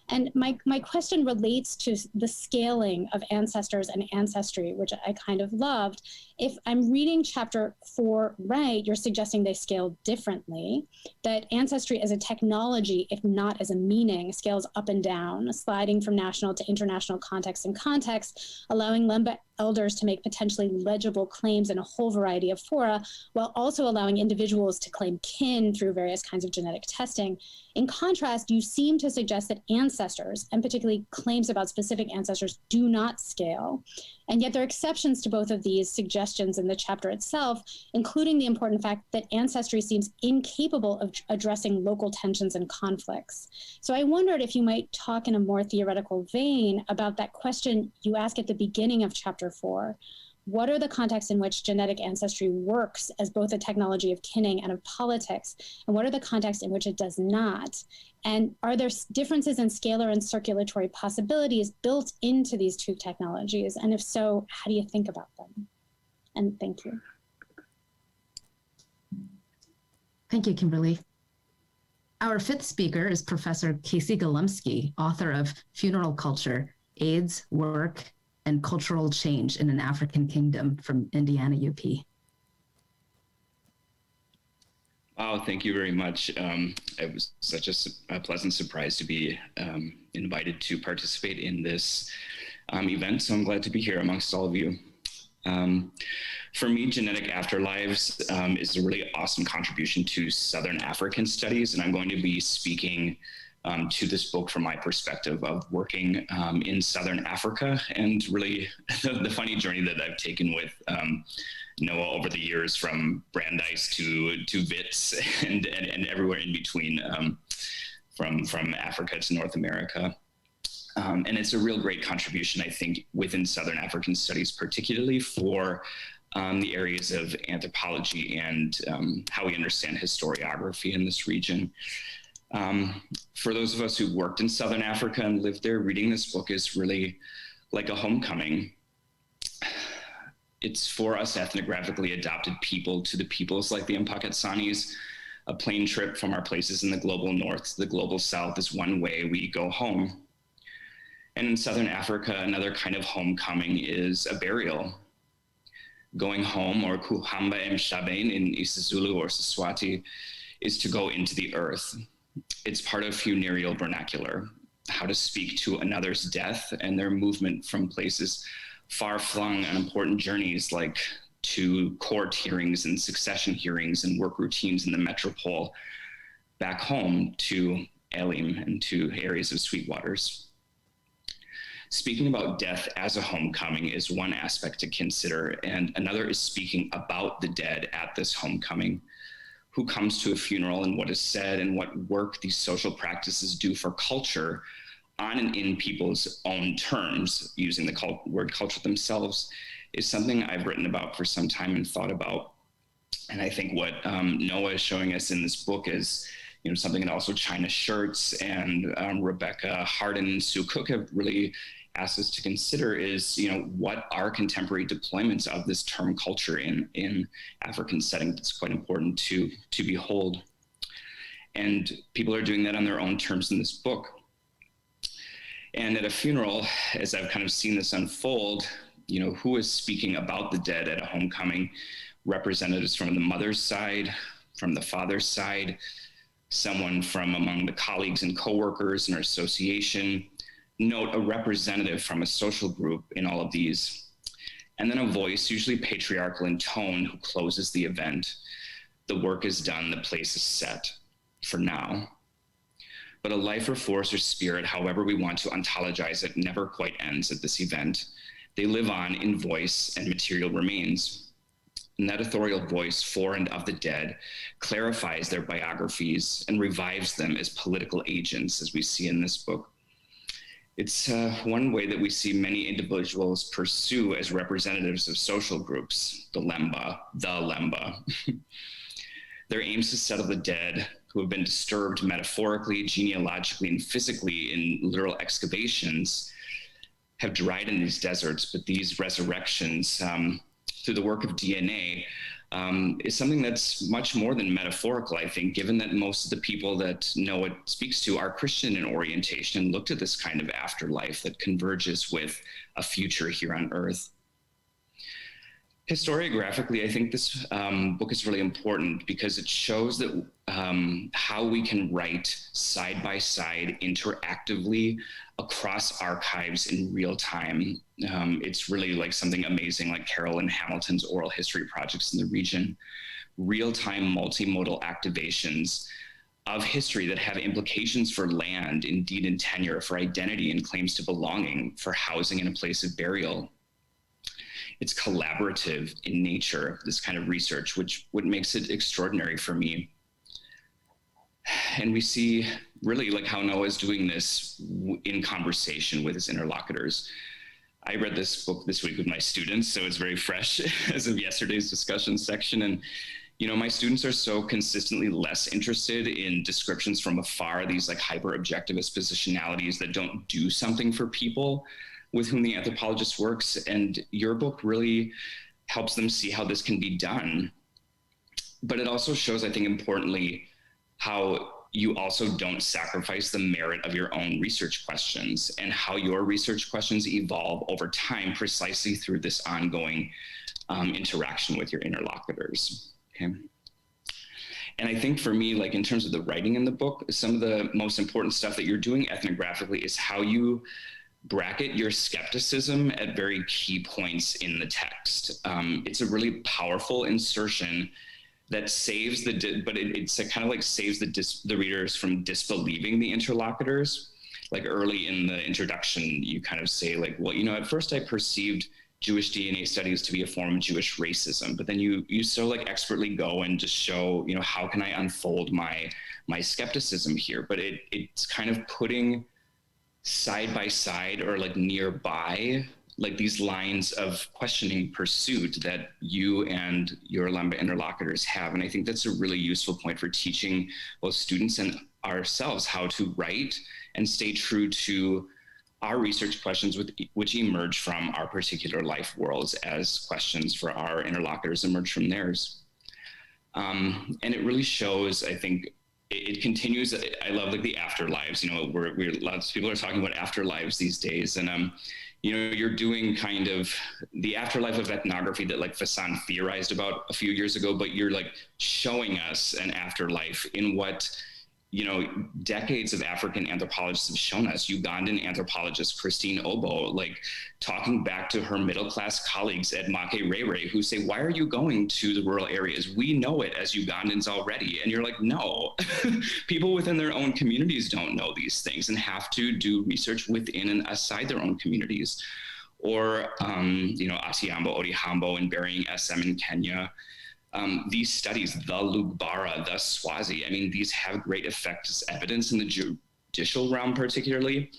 And my question relates to the scaling of ancestors and ancestry, which I kind of loved. If I'm reading chapter 4 right, you're suggesting they scale differently, that ancestry as a technology, if not as a meaning, scales up and down, sliding from national to international context and context, allowing Lemba elders to make potentially legible claims in a whole variety of fora, while also allowing individuals to claim kin through various kinds of genetic testing. In contrast, you seem to suggest that ancestors, and particularly claims about specific ancestors, do not scale. And yet there are exceptions to both of these suggestions in the chapter itself, including the important fact that ancestry seems incapable of addressing local tensions and conflicts. So I wondered if you might talk in a more theoretical vein about that question you ask at the beginning of chapter 4. What are the contexts in which genetic ancestry works as both a technology of kinning and of politics? And what are the contexts in which it does not? And are there differences in scalar and circulatory possibilities built into these two technologies? And if so, how do you think about them? And thank you. Thank you, Kimberly. Our fifth speaker is Professor Casey Golemski, author of Funeral Culture, AIDS, Work, and Cultural Change in an African Kingdom from Indiana UP. Oh, thank you very much. It was such a pleasant surprise to be invited to participate in this event, so I'm glad to be here amongst all of you. For me, Genetic Afterlives is a really awesome contribution to Southern African studies, and I'm going to be speaking to this book from my perspective of working in Southern Africa, and really the funny journey that I've taken with Noah over the years, from Brandeis to Wits and everywhere in between, from Africa to North America. And it's a real great contribution, I think, within Southern African studies, particularly for the areas of anthropology and how we understand historiography in this region. For those of us who worked in Southern Africa and lived there, reading this book is really like a homecoming. It's for us ethnographically adopted people to the peoples like the Mpakatsanis. A plane trip from our places in the global north to the global south is one way we go home. And in Southern Africa, another kind of homecoming is a burial. Going home, or kuhamba emhlabeni in isiZulu or Siswati, is to go into the earth. It's part of funereal vernacular, how to speak to another's death and their movement from places far-flung on important journeys, like to court hearings and succession hearings and work routines in the metropole, back home to Elim and to areas of Sweetwaters. Speaking about death as a homecoming is one aspect to consider, and another is speaking about the dead at this homecoming. Who comes to a funeral and what is said, and what work these social practices do for culture on and in people's own terms, using the word culture themselves, is something I've written about for some time and thought about. And I think what Noah is showing us in this book is, something that also China Shirts and Rebecca Hardin and Sue Cook have really asked us to consider is, what are contemporary deployments of this term culture in African settings? It's quite important to behold. And people are doing that on their own terms in this book. And at a funeral, as I've kind of seen this unfold, who is speaking about the dead at a homecoming? Representatives from the mother's side, from the father's side, someone from among the colleagues and coworkers in our association. Note a representative from a social group in all of these. And then a voice, usually patriarchal in tone, who closes the event. The work is done, the place is set for now. But a life or force or spirit, however we want to ontologize it, never quite ends at this event. They live on in voice and material remains. And that authorial voice for and of the dead clarifies their biographies and revives them as political agents, as we see in this book. It's one way that we see many individuals pursue as representatives of social groups, the Lemba. Their aims to settle the dead who have been disturbed metaphorically, genealogically, and physically in literal excavations have dried in these deserts, but these resurrections through the work of DNA is something that's much more than metaphorical, I think, given that most of the people that Noah speaks to are Christian in orientation and looked at this kind of afterlife that converges with a future here on earth. Historiographically, I think this book is really important because it shows that how we can write side by side interactively across archives in real time, It's really like something amazing, like Carolyn Hamilton's oral history projects in the region, real-time multimodal activations of history that have implications for land, indeed and tenure, for identity and claims to belonging, for housing and a place of burial. It's collaborative in nature, this kind of research, which what makes it extraordinary for me. And we see really like how Noah is doing this in conversation with his interlocutors. I read this book this week with my students, so it's very fresh as of yesterday's discussion section. And you know, my students are so consistently less interested in descriptions from afar, these like hyper-objectivist positionalities that don't do something for people with whom the anthropologist works. And your book really helps them see how this can be done. But it also shows, I think, importantly, how you also don't sacrifice the merit of your own research questions and how your research questions evolve over time precisely through this ongoing interaction with your interlocutors. Okay. And I think for me, like in terms of the writing in the book, some of the most important stuff that you're doing ethnographically is how you bracket your skepticism at very key points in the text. It's a really powerful insertion that saves it's kind of like saves the readers from disbelieving the interlocutors. Like early in the introduction, you kind of say like, well, you know, at first I perceived Jewish DNA studies to be a form of Jewish racism, but then you so like expertly go and just show, you know, how can I unfold my skepticism here? But it's kind of putting side by side or like nearby, like these lines of questioning pursuit that you and your Lamba interlocutors have. And I think that's a really useful point for teaching both students and ourselves how to write and stay true to our research questions which emerge from our particular life worlds as questions for our interlocutors emerge from theirs. And it really shows, I think, it continues. I love like the afterlives, you know, we're lots of people are talking about afterlives these days. And, you know, you're doing kind of the afterlife of ethnography that like Fassan theorized about a few years ago, but you're like showing us an afterlife in what, you know, decades of African anthropologists have shown us. Ugandan anthropologist Christine Obo, like talking back to her middle-class colleagues at Makerere who say, why are you going to the rural areas? We know it as Ugandans already. And you're like, no, people within their own communities don't know these things and have to do research within and aside their own communities. Or, you know, Atiambo Odihambo and burying SM in Kenya. These studies, the Lugbara, the Swazi, I mean, these have great effect as evidence in the judicial realm particularly,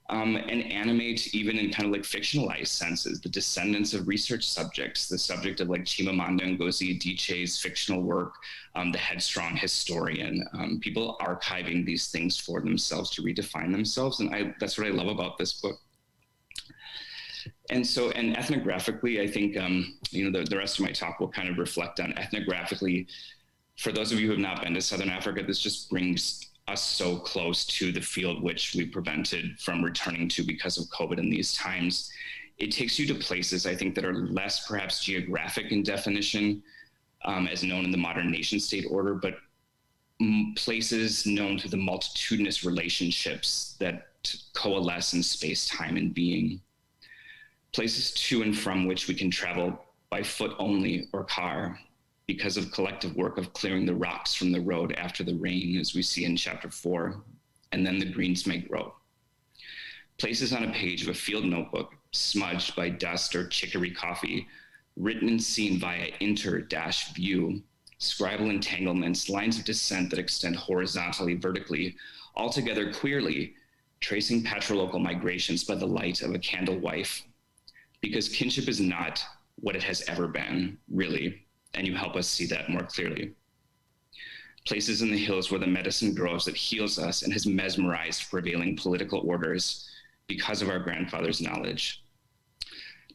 and animate even in kind of like fictionalized senses, the descendants of research subjects, the subject of like Chimamanda Ngozi Adichie's fictional work, the headstrong historian, people archiving these things for themselves to redefine themselves. And that's what I love about this book. And so, and ethnographically, I think, you know, the rest of my talk will kind of reflect on ethnographically. For those of you who have not been to Southern Africa, this just brings us so close to the field which we prevented from returning to because of COVID in these times. It takes you to places, I think, that are less perhaps geographic in definition, as known in the modern nation state order, but places known through the multitudinous relationships that coalesce in space, time, and being. Places to and from which we can travel by foot only or car because of collective work of clearing the rocks from the road after the rain, as we see in chapter 4, and then the greens may grow. Places on a page of a field notebook, smudged by dust or chicory coffee, written and seen via inter-view, scribal entanglements, lines of descent that extend horizontally, vertically, altogether queerly, tracing patrilocal migrations by the light of a candle wife. Because kinship is not what it has ever been, really, and you help us see that more clearly. Places in the hills where the medicine grows that heals us and has mesmerized prevailing political orders because of our grandfather's knowledge.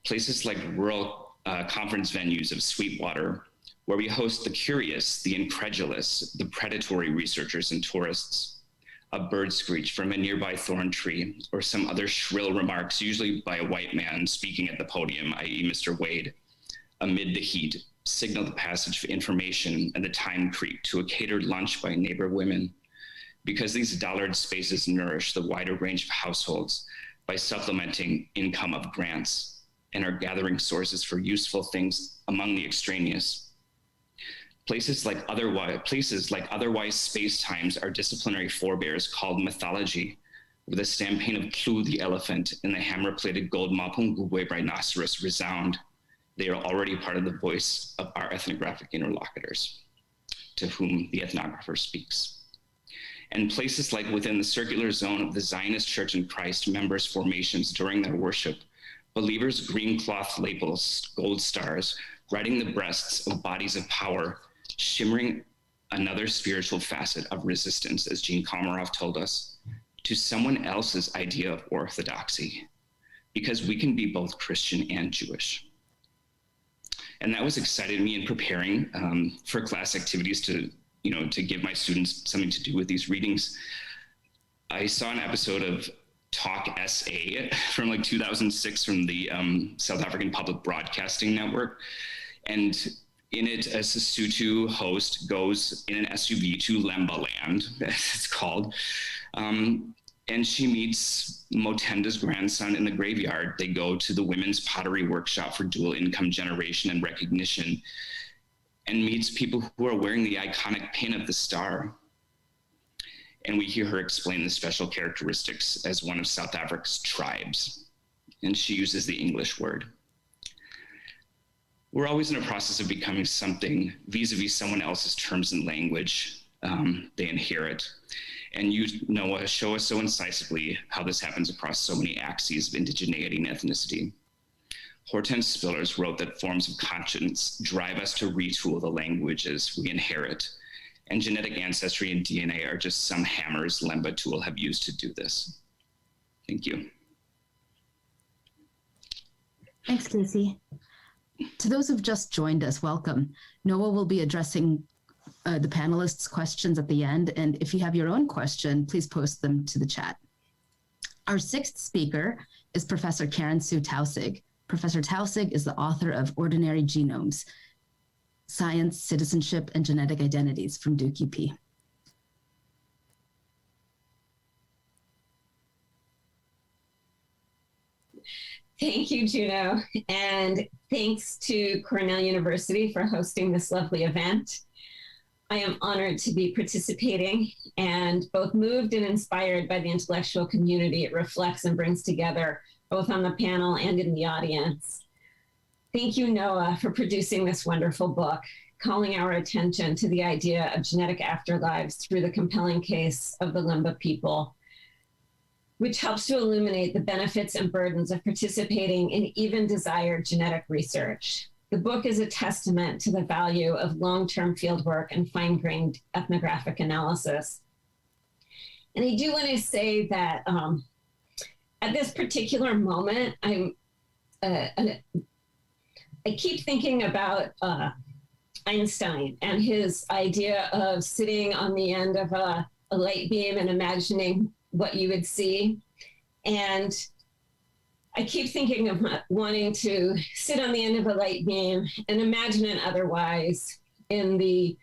Places like rural conference venues of Sweetwater, where we host the curious, the incredulous, the predatory researchers and tourists. A bird screech from a nearby thorn tree, or some other shrill remarks, usually by a white man speaking at the podium, i.e. Mr. Wade, amid the heat, signal the passage of information and the time creep to a catered lunch by neighbor women. Because these dollared spaces nourish the wider range of households, by supplementing income of grants and are gathering sources for useful things among the extraneous. Places like otherwise space-times are disciplinary forebears called mythology, where the stampede of Clu the elephant and the hammer-plated gold Mapungubwe rhinoceros resound. They are already part of the voice of our ethnographic interlocutors, to whom the ethnographer speaks. And places like within the circular zone of the Zionist Church in Christ members' formations during their worship, believers' green cloth labels, gold stars, riding the breasts of bodies of power, shimmering another spiritual facet of resistance, as Jean Komarov told us, to someone else's idea of orthodoxy, because we can be both Christian and Jewish. And that was excited me in preparing for class activities to give my students something to do with these readings. I saw an episode of Talk SA from like 2006 from the South African Public Broadcasting Network. And in it, a Sesotho host goes in an SUV to Lemba Land, as it's called. And she meets Motenda's grandson in the graveyard. They go to the women's pottery workshop for dual income generation and recognition, and meets people who are wearing the iconic pin of the star. And we hear her explain the special characteristics as one of South Africa's tribes. And she uses the English word. We're always in a process of becoming something vis-a-vis someone else's terms and language they inherit. And you, Noah, show us so incisively how this happens across so many axes of indigeneity and ethnicity. Hortense Spillers wrote that forms of conscience drive us to retool the languages we inherit, and genetic ancestry and DNA are just some hammers Lemba tool have used to do this. Thank you. Thanks, Casey. To those who've just joined us, welcome. Noah will be addressing the panelists' questions at the end, and if you have your own question, please post them to the chat. Our sixth speaker is Professor Karen Sue Taussig. Professor Taussig is the author of Ordinary Genomes, Science, Citizenship, and Genetic Identities from Duke UP. Thank you, Juno, and thanks to Cornell University for hosting this lovely event. I am honored to be participating and both moved and inspired by the intellectual community it reflects and brings together, both on the panel and in the audience. Thank you, Noah, for producing this wonderful book, calling our attention to the idea of genetic afterlives through the compelling case of the Lemba people, which helps to illuminate the benefits and burdens of participating in even desired genetic research. The book is a testament to the value of long-term fieldwork and fine-grained ethnographic analysis. And I do want to say that at this particular moment, I keep thinking about Einstein and his idea of sitting on the end of a light beam and imagining what you would see. And I keep thinking of wanting to sit on the end of a light beam and imagine an otherwise in the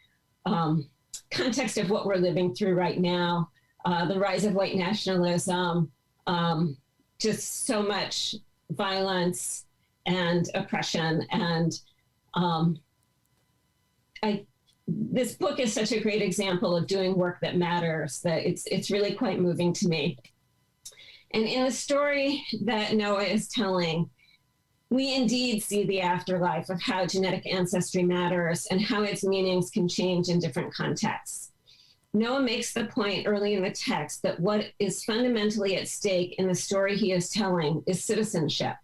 context of what we're living through right now, the rise of white nationalism, just so much violence and oppression. And this book is such a great example of doing work that matters, that it's really quite moving to me. And in the story that Noah is telling, we indeed see the afterlife of how genetic ancestry matters and how its meanings can change in different contexts. Noah makes the point early in the text that what is fundamentally at stake in the story he is telling is citizenship.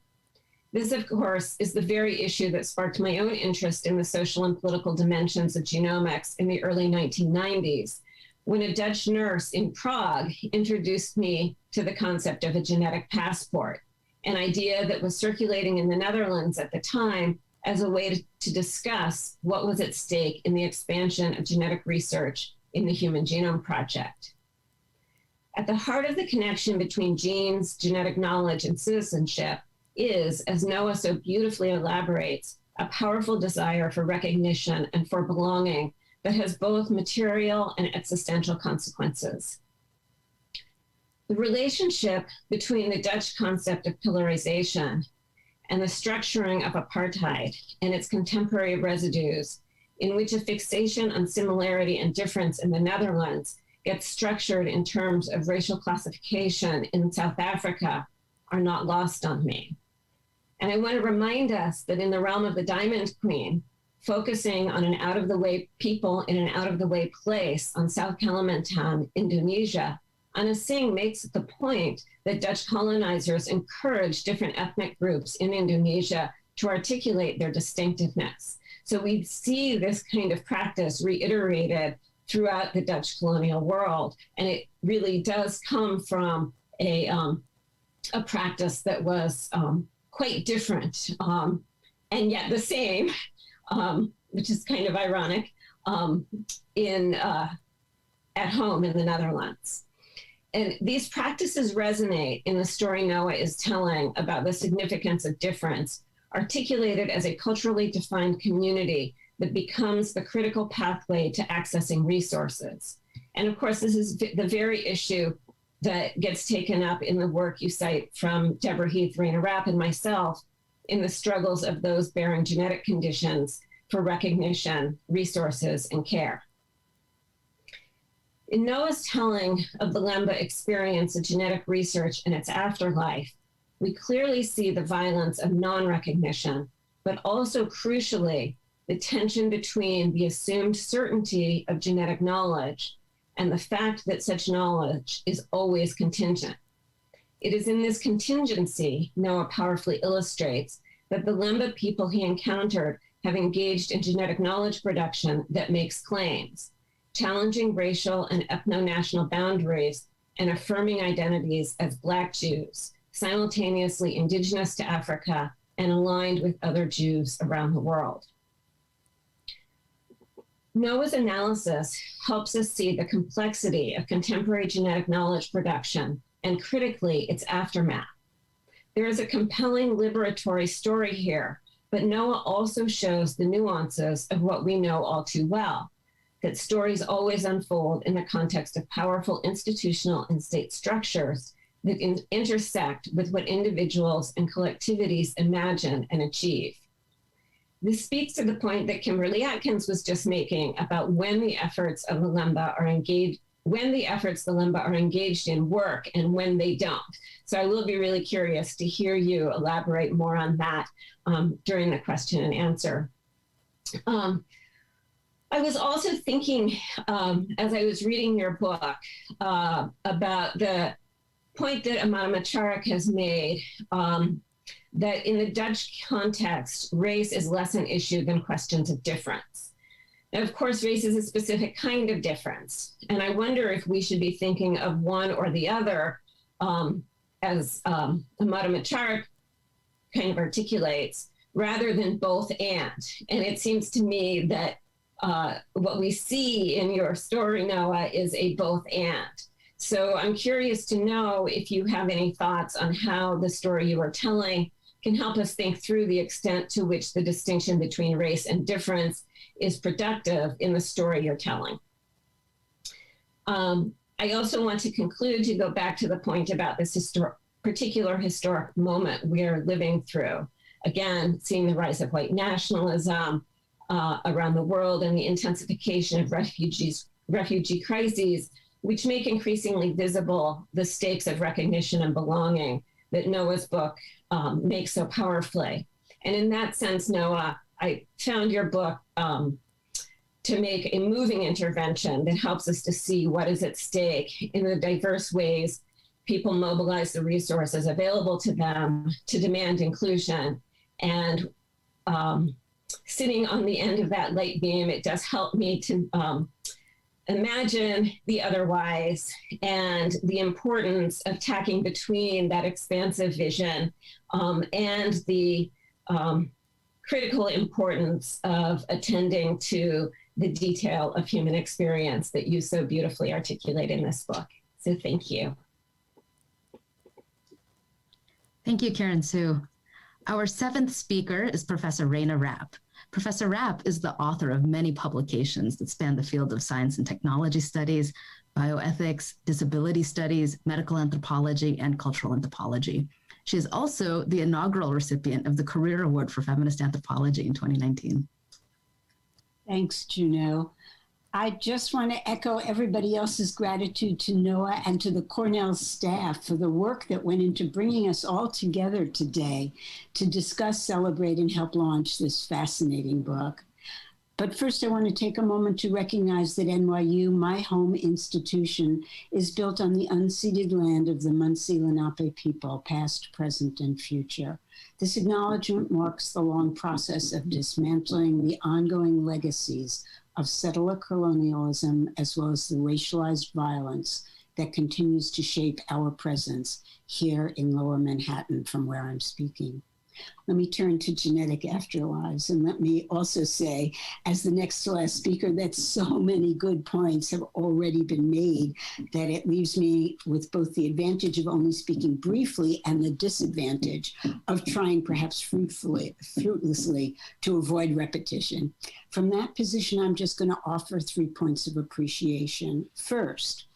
This, of course, is the very issue that sparked my own interest in the social and political dimensions of genomics in the early 1990s, when a Dutch nurse in Prague introduced me to the concept of a genetic passport, an idea that was circulating in the Netherlands at the time as a way to discuss what was at stake in the expansion of genetic research in the Human Genome Project. At the heart of the connection between genes, genetic knowledge, and citizenship is, as Noah so beautifully elaborates, a powerful desire for recognition and for belonging that has both material and existential consequences. The relationship between the Dutch concept of pillarization and the structuring of apartheid and its contemporary residues, in which a fixation on similarity and difference in the Netherlands gets structured in terms of racial classification in South Africa, are not lost on me. And I want to remind us that in the realm of the Diamond Queen, focusing on an out-of-the-way people in an out-of-the-way place on South Kalimantan, Indonesia, Anna Singh makes the point that Dutch colonizers encouraged different ethnic groups in Indonesia to articulate their distinctiveness. So we see this kind of practice reiterated throughout the Dutch colonial world, and it really does come from a practice that was quite different and yet the same, which is kind of ironic, at home in the Netherlands. And these practices resonate in the story Noah is telling about the significance of difference, articulated as a culturally defined community that becomes the critical pathway to accessing resources. And of course, this is the very issue that gets taken up in the work you cite from Deborah Heath, Rayna, Rapp, and myself in the struggles of those bearing genetic conditions for recognition, resources, and care. In Noah's telling of the Lemba experience of genetic research and its afterlife, we clearly see the violence of non-recognition, but also crucially, the tension between the assumed certainty of genetic knowledge and the fact that such knowledge is always contingent. It is in this contingency, Noah powerfully illustrates, that the Lemba people he encountered have engaged in genetic knowledge production that makes claims, challenging racial and ethno-national boundaries and affirming identities as Black Jews, simultaneously indigenous to Africa and aligned with other Jews around the world. Noah's analysis helps us see the complexity of contemporary genetic knowledge production and, critically, its aftermath. There is a compelling liberatory story here, but Noah also shows the nuances of what we know all too well, that stories always unfold in the context of powerful institutional and state structures that intersect with what individuals and collectivities imagine and achieve. This speaks to the point that Kimberly Atkins was just making about when the efforts of the Lemba are engaged, when the efforts the Lemba are engaged in work and when they don't. So I will be really curious to hear you elaborate more on that during the question and answer. I was also thinking, as I was reading your book, about the point that Amata Macharik has made, that in the Dutch context, race is less an issue than questions of difference. And of course, race is a specific kind of difference. And I wonder if we should be thinking of one or the other, as Amata Macharik kind of articulates, rather than both and. And it seems to me that what we see in your story, Noah, is a both and. So I'm curious to know if you have any thoughts on how the story you are telling can help us think through the extent to which the distinction between race and difference is productive in the story you're telling. I also want to conclude to go back to the point about this particular historic moment we're living through. Again, seeing the rise of white nationalism around the world and the intensification of refugee crises, which make increasingly visible the stakes of recognition and belonging that Noah's book makes so powerfully. And in that sense, Noah, I found your book to make a moving intervention that helps us to see what is at stake in the diverse ways people mobilize the resources available to them to demand inclusion. And sitting on the end of that light beam, it does help me to imagine the otherwise and the importance of tacking between that expansive vision and the critical importance of attending to the detail of human experience that you so beautifully articulate in this book. So thank you. Thank you, Karen Sue. Our seventh speaker is Professor Rayna Rapp. Professor Rapp is the author of many publications that span the field of science and technology studies, bioethics, disability studies, medical anthropology, and cultural anthropology. She is also the inaugural recipient of the Career Award for Feminist Anthropology in 2019. Thanks, Juno. I just want to echo everybody else's gratitude to Noah and to the Cornell staff for the work that went into bringing us all together today to discuss, celebrate, and help launch this fascinating book. But first, I want to take a moment to recognize that NYU, my home institution, is built on the unceded land of the Munsee Lenape people, past, present, and future. This acknowledgement marks the long process of dismantling the ongoing legacies of settler colonialism, as well as the racialized violence that continues to shape our presence here in Lower Manhattan, from where I'm speaking. Let me turn to genetic afterlives, and let me also say, as the next to last speaker, that so many good points have already been made that it leaves me with both the advantage of only speaking briefly and the disadvantage of trying perhaps fruitlessly to avoid repetition. From that position, I'm just going to offer 3 points of appreciation. First,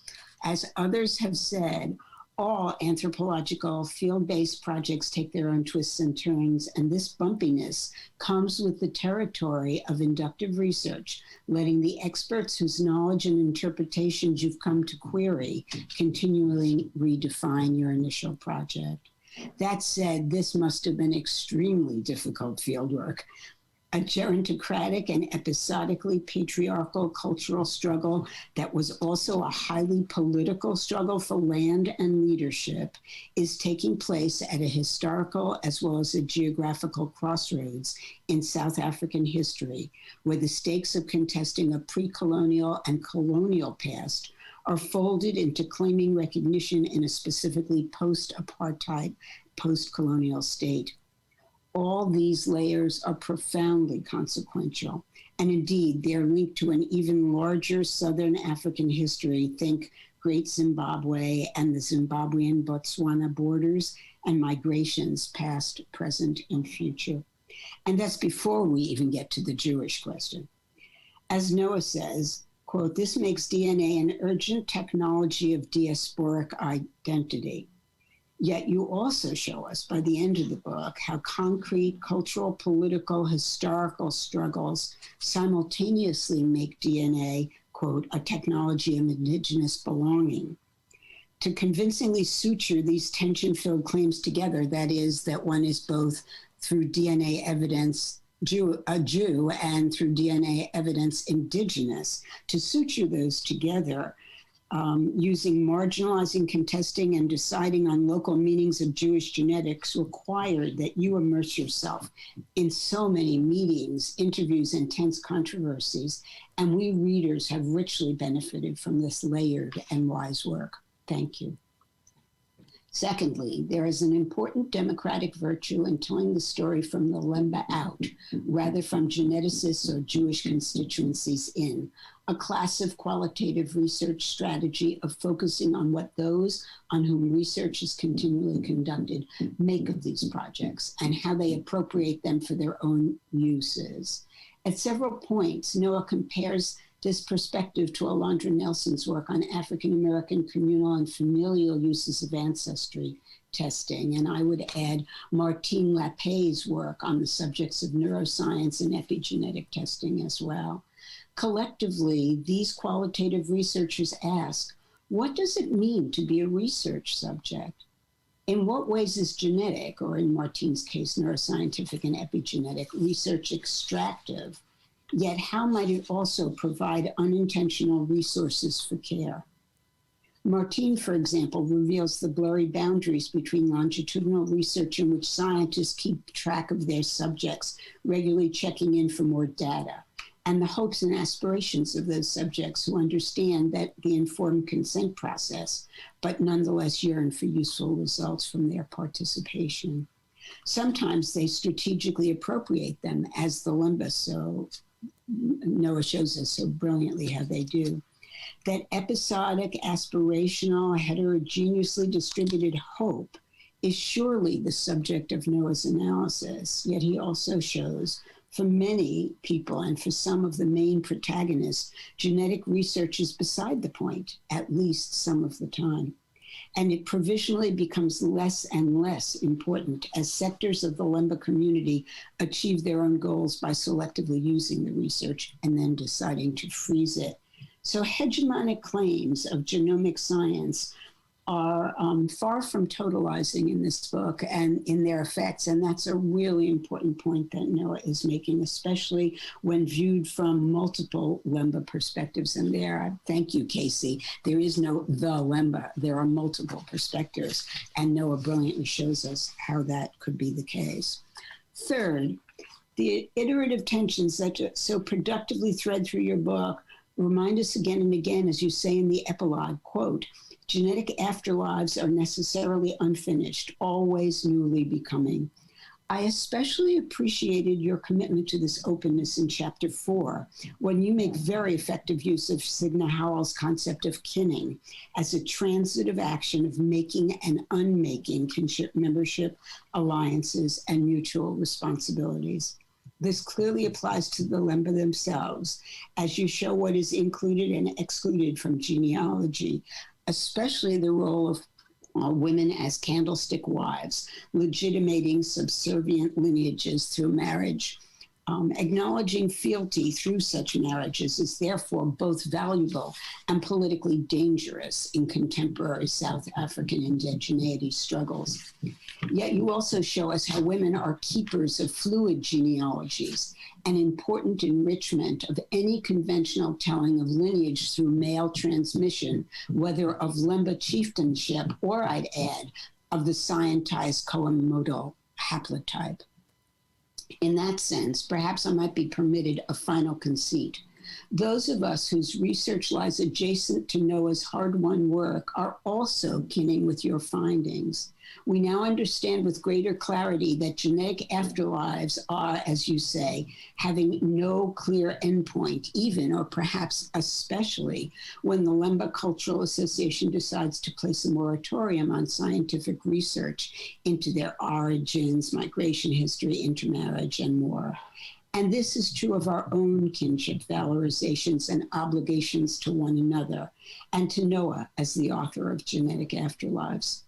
as others have said, all anthropological field-based projects take their own twists and turns, and this bumpiness comes with the territory of inductive research, letting the experts whose knowledge and interpretations you've come to query continually redefine your initial project. That said, this must have been extremely difficult fieldwork. A gerontocratic and episodically patriarchal cultural struggle that was also a highly political struggle for land and leadership is taking place at a historical as well as a geographical crossroads in South African history, where the stakes of contesting a pre-colonial and colonial past are folded into claiming recognition in a specifically post-apartheid, post-colonial state. All these layers are profoundly consequential, and indeed, they're linked to an even larger Southern African history. Think Great Zimbabwe and the Zimbabwean-Botswana borders and migrations past, present, and future. And that's before we even get to the Jewish question. As Noah says, quote, "This makes DNA an urgent technology of diasporic identity. Yet you also show us by the end of the book how concrete cultural, political, historical struggles simultaneously make DNA, quote, a technology of indigenous belonging. To convincingly suture these tension-filled claims together, that is, that one is both through DNA evidence a Jew and through DNA evidence indigenous, to suture those together using marginalizing, contesting, and deciding on local meanings of Jewish genetics required that you immerse yourself in so many meetings, interviews, and tense controversies, and we readers have richly benefited from this layered and wise work. Thank you. Secondly, there is an important democratic virtue in telling the story from the Lemba out, rather from geneticists or Jewish constituencies in, a class of qualitative research strategy of focusing on what those on whom research is continually conducted make of these projects and how they appropriate them for their own uses. At several points, Noah compares this perspective to Alondra Nelson's work on African-American communal and familial uses of ancestry testing. And I would add Martine Lappé's work on the subjects of neuroscience and epigenetic testing as well. Collectively, these qualitative researchers ask, what does it mean to be a research subject? In what ways is genetic, or in Martine's case, neuroscientific and epigenetic research extractive? Yet how might it also provide unintentional resources for care? Martine, for example, reveals the blurry boundaries between longitudinal research in which scientists keep track of their subjects, regularly checking in for more data, and the hopes and aspirations of those subjects who understand that the informed consent process, but nonetheless yearn for useful results from their participation. Sometimes they strategically appropriate them, as the Lemba so Noah shows us so brilliantly how they do. That episodic, aspirational, heterogeneously distributed hope is surely the subject of Noah's analysis, yet he also shows For many people and for some of the main protagonists, genetic research is beside the point, at least some of the time. And it provisionally becomes less and less important as sectors of the Lemba community achieve their own goals by selectively using the research and then deciding to freeze it. So hegemonic claims of genomic science are far from totalizing in this book and in their effects. And that's a really important point that Noah is making, especially when viewed from multiple Lemba perspectives. And there, thank you, Casey, there is no the Lemba, there are multiple perspectives. And Noah brilliantly shows us how that could be the case. Third, the iterative tensions that so productively thread through your book remind us again and again, as you say in the epilogue, quote, genetic afterlives are necessarily unfinished, always newly becoming. I especially appreciated your commitment to this openness in chapter 4, when you make very effective use of Signa Howell's concept of kinning as a transitive action of making and unmaking kinship membership, alliances, and mutual responsibilities. This clearly applies to the Lemba themselves, as you show what is included and excluded from genealogy, especially the role of women as candlestick wives, legitimating subservient lineages through marriage. Acknowledging fealty through such marriages is therefore both valuable and politically dangerous in contemporary South African indigeneity struggles. Yet you also show us how women are keepers of fluid genealogies, an important enrichment of any conventional telling of lineage through male transmission, whether of Lemba chieftainship or, I'd add, of the scientized Koamodo haplotype. In that sense, perhaps I might be permitted a final conceit. Those of us whose research lies adjacent to Noah's hard-won work are also kinning with your findings. We now understand with greater clarity that genetic afterlives are, as you say, having no clear endpoint, even or perhaps especially when the Lemba Cultural Association decides to place a moratorium on scientific research into their origins, migration history, intermarriage, and more. And this is true of our own kinship valorizations and obligations to one another, and to Noah as the author of Genetic Afterlives.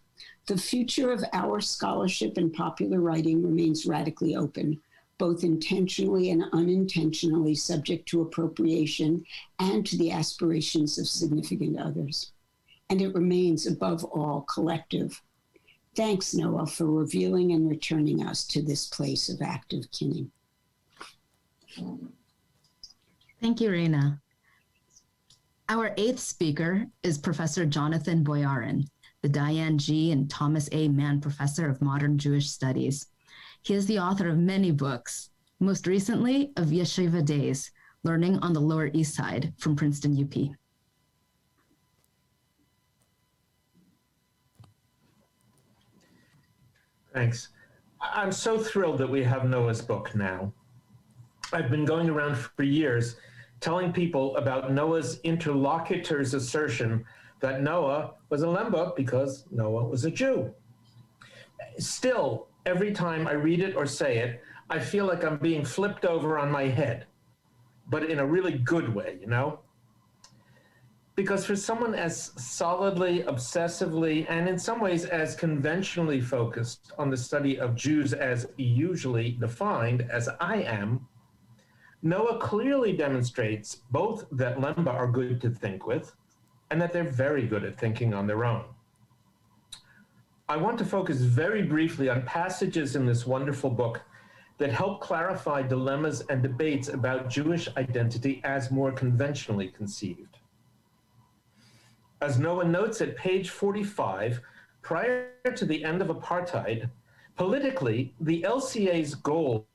The future of our scholarship and popular writing remains radically open, both intentionally and unintentionally subject to appropriation and to the aspirations of significant others. And it remains, above all, collective. Thanks, Noah, for revealing and returning us to this place of active kinning. Thank you, Rayna. Our eighth speaker is Professor Jonathan Boyarin, the Diane G. and Thomas A. Mann Professor of Modern Jewish Studies. He is the author of many books, most recently of Yeshiva Days, Learning on the Lower East Side from Princeton UP. Thanks. I'm so thrilled that we have Noah's book now. I've been going around for years telling people about Noah's interlocutor's assertion that Noah was a Lemba because Noah was a Jew. Still, every time I read it or say it, I feel like I'm being flipped over on my head, but in a really good way, you know? Because for someone as solidly, obsessively, and in some ways as conventionally focused on the study of Jews as usually defined as I am, Noah clearly demonstrates both that Lemba are good to think with and that they're very good at thinking on their own. I want to focus very briefly on passages in this wonderful book that help clarify dilemmas and debates about Jewish identity as more conventionally conceived. As Noah notes at page 45, prior to the end of apartheid, politically, the LCA's goal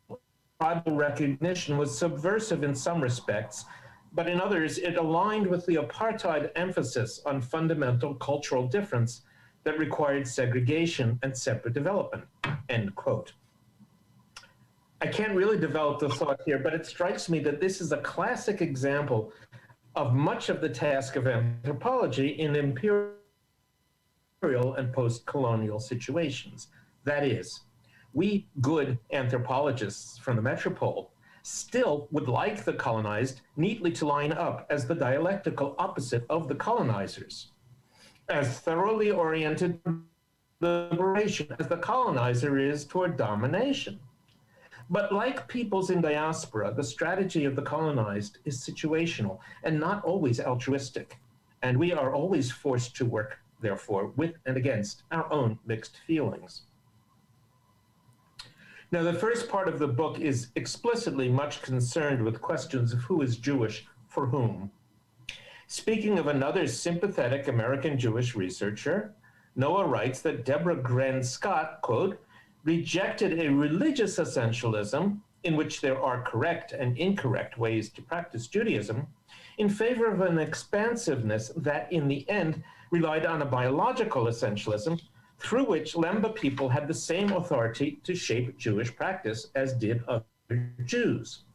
of tribal recognition was subversive in some respects, but in others, it aligned with the apartheid emphasis on fundamental cultural difference that required segregation and separate development, end quote. I can't really develop the thought here, but it strikes me that this is a classic example of much of the task of anthropology in imperial and post-colonial situations. That is, we good anthropologists from the metropole still would like the colonized neatly to line up as the dialectical opposite of the colonizers, as thoroughly oriented liberation as the colonizer is toward domination. But like peoples in diaspora, the strategy of the colonized is situational and not always altruistic. And we are always forced to work, therefore, with and against our own mixed feelings. Now, the first part of the book is explicitly much concerned with questions of who is Jewish for whom. Speaking of another sympathetic American Jewish researcher, Noah writes that Deborah Gren Scott, quote, rejected a religious essentialism in which there are correct and incorrect ways to practice Judaism in favor of an expansiveness that in the end relied on a biological essentialism through which Lemba people had the same authority to shape Jewish practice as did other Jews.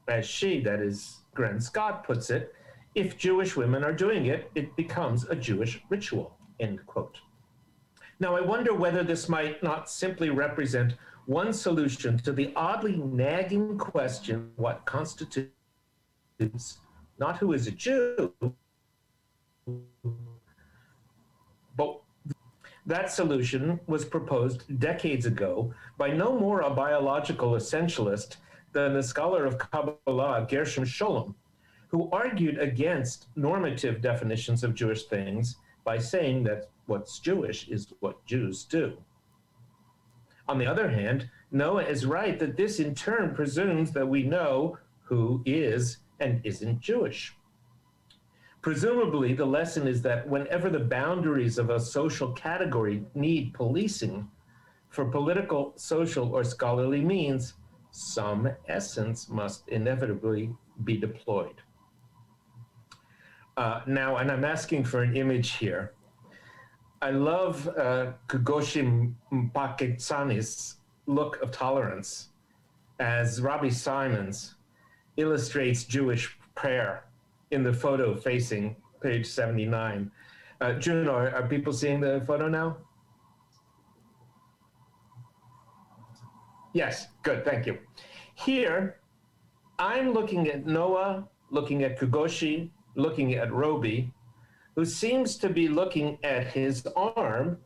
As she, that is Gren Scott, puts it, if Jewish women are doing it, it becomes a Jewish ritual, end quote. Now, I wonder whether this might not simply represent one solution to the oddly nagging question, what constitutes not who is a Jew, but that solution was proposed decades ago by no more a biological essentialist than the scholar of Kabbalah, Gershom Scholem, who argued against normative definitions of Jewish things by saying that what's Jewish is what Jews do. On the other hand, Noah is right that this in turn presumes that we know who is and isn't Jewish. Presumably, the lesson is that whenever the boundaries of a social category need policing for political, social, or scholarly means, some essence must inevitably be deployed. Now, and I'm asking for an image here. I love Kugoshi Mpaketsani's look of tolerance as Robbie Simons illustrates Jewish prayer in the photo facing page 79. Juno, are people seeing the photo now? Yes, good, thank you. Here, I'm looking at Noah, looking at Kugoshi, looking at Roby, who seems to be looking at his arm,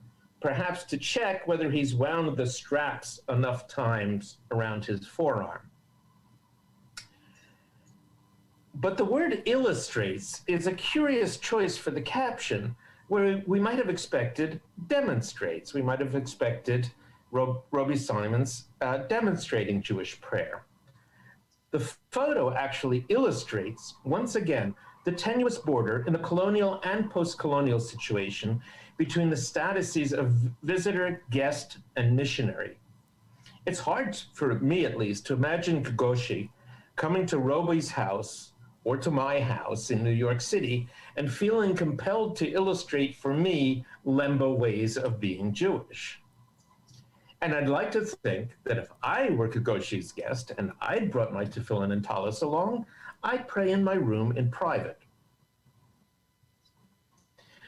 perhaps to check whether he's wound the straps enough times around his forearm. But the word illustrates is a curious choice for the caption, where we might have expected demonstrates. We might have expected Roby Simons demonstrating Jewish prayer. The photo actually illustrates, once again, the tenuous border in the colonial and post-colonial situation between the statuses of visitor, guest, and missionary. It's hard, for me at least, to imagine Kugoshi coming to Roby's house or to my house in New York City and feeling compelled to illustrate for me Lemba ways of being Jewish. And I'd like to think that if I were Kugoshi's guest and I'd brought my tefillin and talis along, I'd pray in my room in private.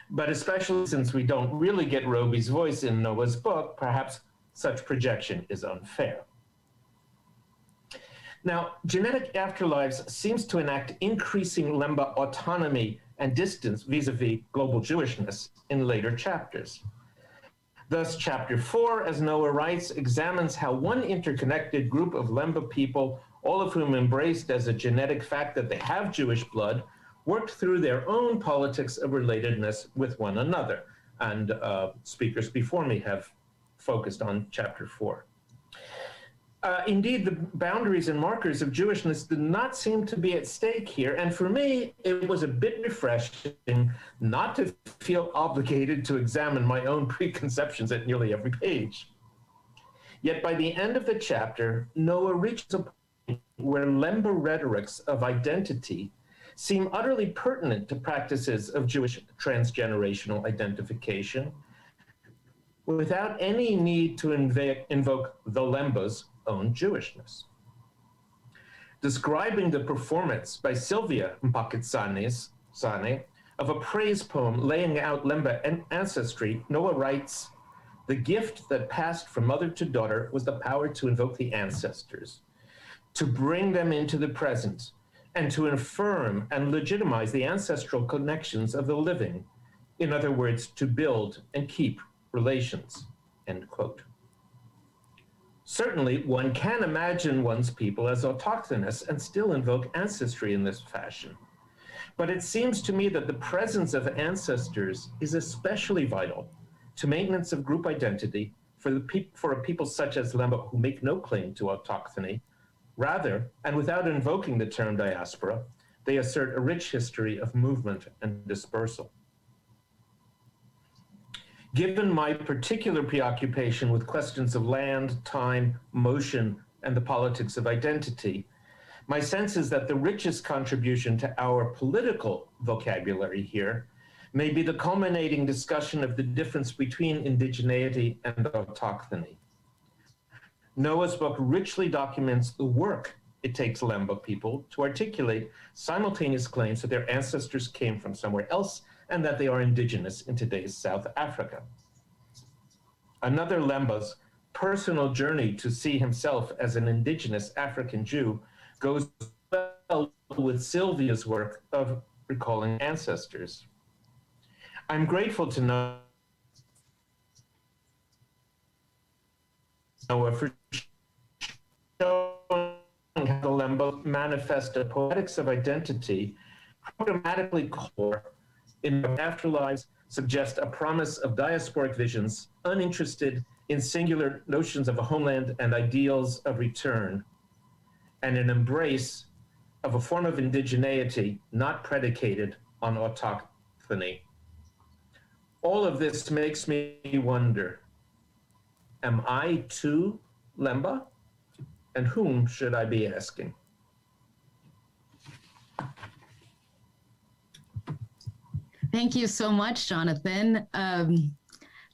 But especially since we don't really get Roby's voice in Noah's book, perhaps such projection is unfair. Now, Genetic Afterlives seems to enact increasing Lemba autonomy and distance vis-a-vis global Jewishness in later chapters. Thus, chapter 4, as Noah writes, examines how one interconnected group of Lemba people, all of whom embraced as a genetic fact that they have Jewish blood, worked through their own politics of relatedness with one another. And speakers before me have focused on chapter 4. Indeed, the boundaries and markers of Jewishness did not seem to be at stake here. And for me, it was a bit refreshing not to feel obligated to examine my own preconceptions at nearly every page. Yet by the end of the chapter, Noah reaches a point where Lemba rhetorics of identity seem utterly pertinent to practices of Jewish transgenerational identification without any need to invoke the Lemba's own Jewishness. Describing the performance by Sylvia Mpaketsane of a praise poem laying out Lemba ancestry, Noah writes, The gift that passed from mother to daughter was the power to invoke the ancestors, to bring them into the present, and to affirm and legitimize the ancestral connections of the living. In other words, to build and keep relations, end quote. Certainly, one can imagine one's people as autochthonous and still invoke ancestry in this fashion. But it seems to me that the presence of ancestors is especially vital to maintenance of group identity for a people such as Lemba who make no claim to autochthony. Rather, and without invoking the term diaspora, they assert a rich history of movement and dispersal. Given my particular preoccupation with questions of land, time, motion, and the politics of identity, my sense is that the richest contribution to our political vocabulary here may be the culminating discussion of the difference between indigeneity and autochthony. Noah's book richly documents the work it takes Lemba people to articulate simultaneous claims that their ancestors came from somewhere else and that they are indigenous in today's South Africa. Another Lemba's personal journey to see himself as an indigenous African Jew goes well with Sylvia's work of recalling ancestors. I'm grateful to Noah for showing how the Lemba manifest a poetics of identity programmatically core in afterlives suggest a promise of diasporic visions, uninterested in singular notions of a homeland and ideals of return, and an embrace of a form of indigeneity not predicated on autochthony. All of this makes me wonder, am I too Lemba? And whom should I be asking? Thank you so much, Jonathan.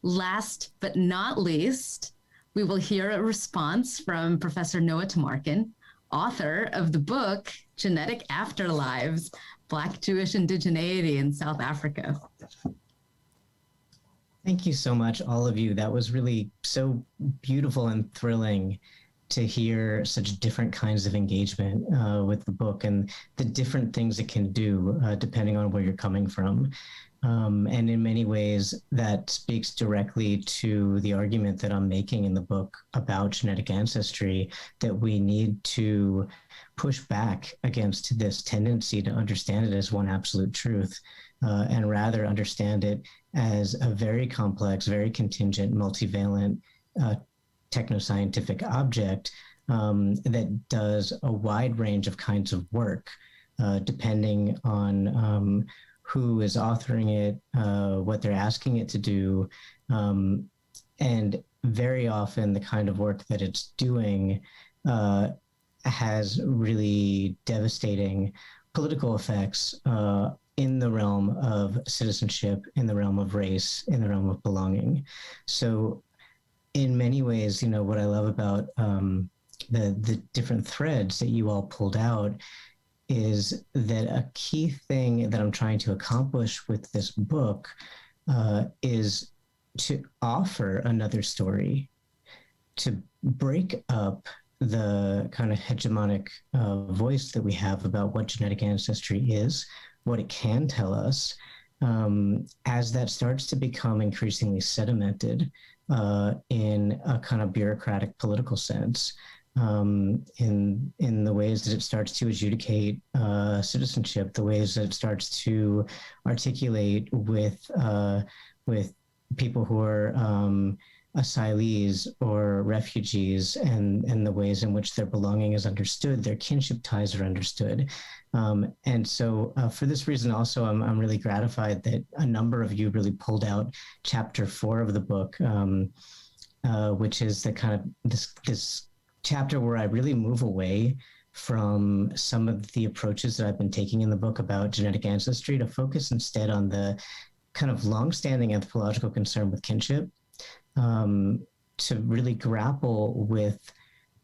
Last but not least, we will hear a response from Professor Noah Tamarkin, author of the book, Genetic Afterlives, Black Jewish Indigeneity in South Africa. Thank you so much, all of you. That was really so beautiful and thrilling to hear such different kinds of engagement with the book and the different things it can do depending on where you're coming from. And in many ways, that speaks directly to the argument that I'm making in the book about genetic ancestry, that we need to push back against this tendency to understand it as one absolute truth, and rather understand it as a very complex, very contingent, multivalent technoscientific object that does a wide range of kinds of work, depending on who is authoring it, what they're asking it to do, and very often the kind of work that it's doing has really devastating political effects in the realm of citizenship, in the realm of race, in the realm of belonging. So in many ways, you know, what I love about the different threads that you all pulled out is that a key thing that I'm trying to accomplish with this book is to offer another story, to break up the kind of hegemonic voice that we have about what genetic ancestry is, what it can tell us, as that starts to become increasingly sedimented in a kind of bureaucratic political sense, in the ways that it starts to adjudicate citizenship, the ways that it starts to articulate with people who are asylees or refugees, and the ways in which their belonging is understood, their kinship ties are understood. And so for this reason also, I'm really gratified that a number of you really pulled out chapter 4 of the book, which is the kind of this chapter where I really move away from some of the approaches that I've been taking in the book about genetic ancestry to focus instead on the kind of longstanding anthropological concern with kinship, to really grapple with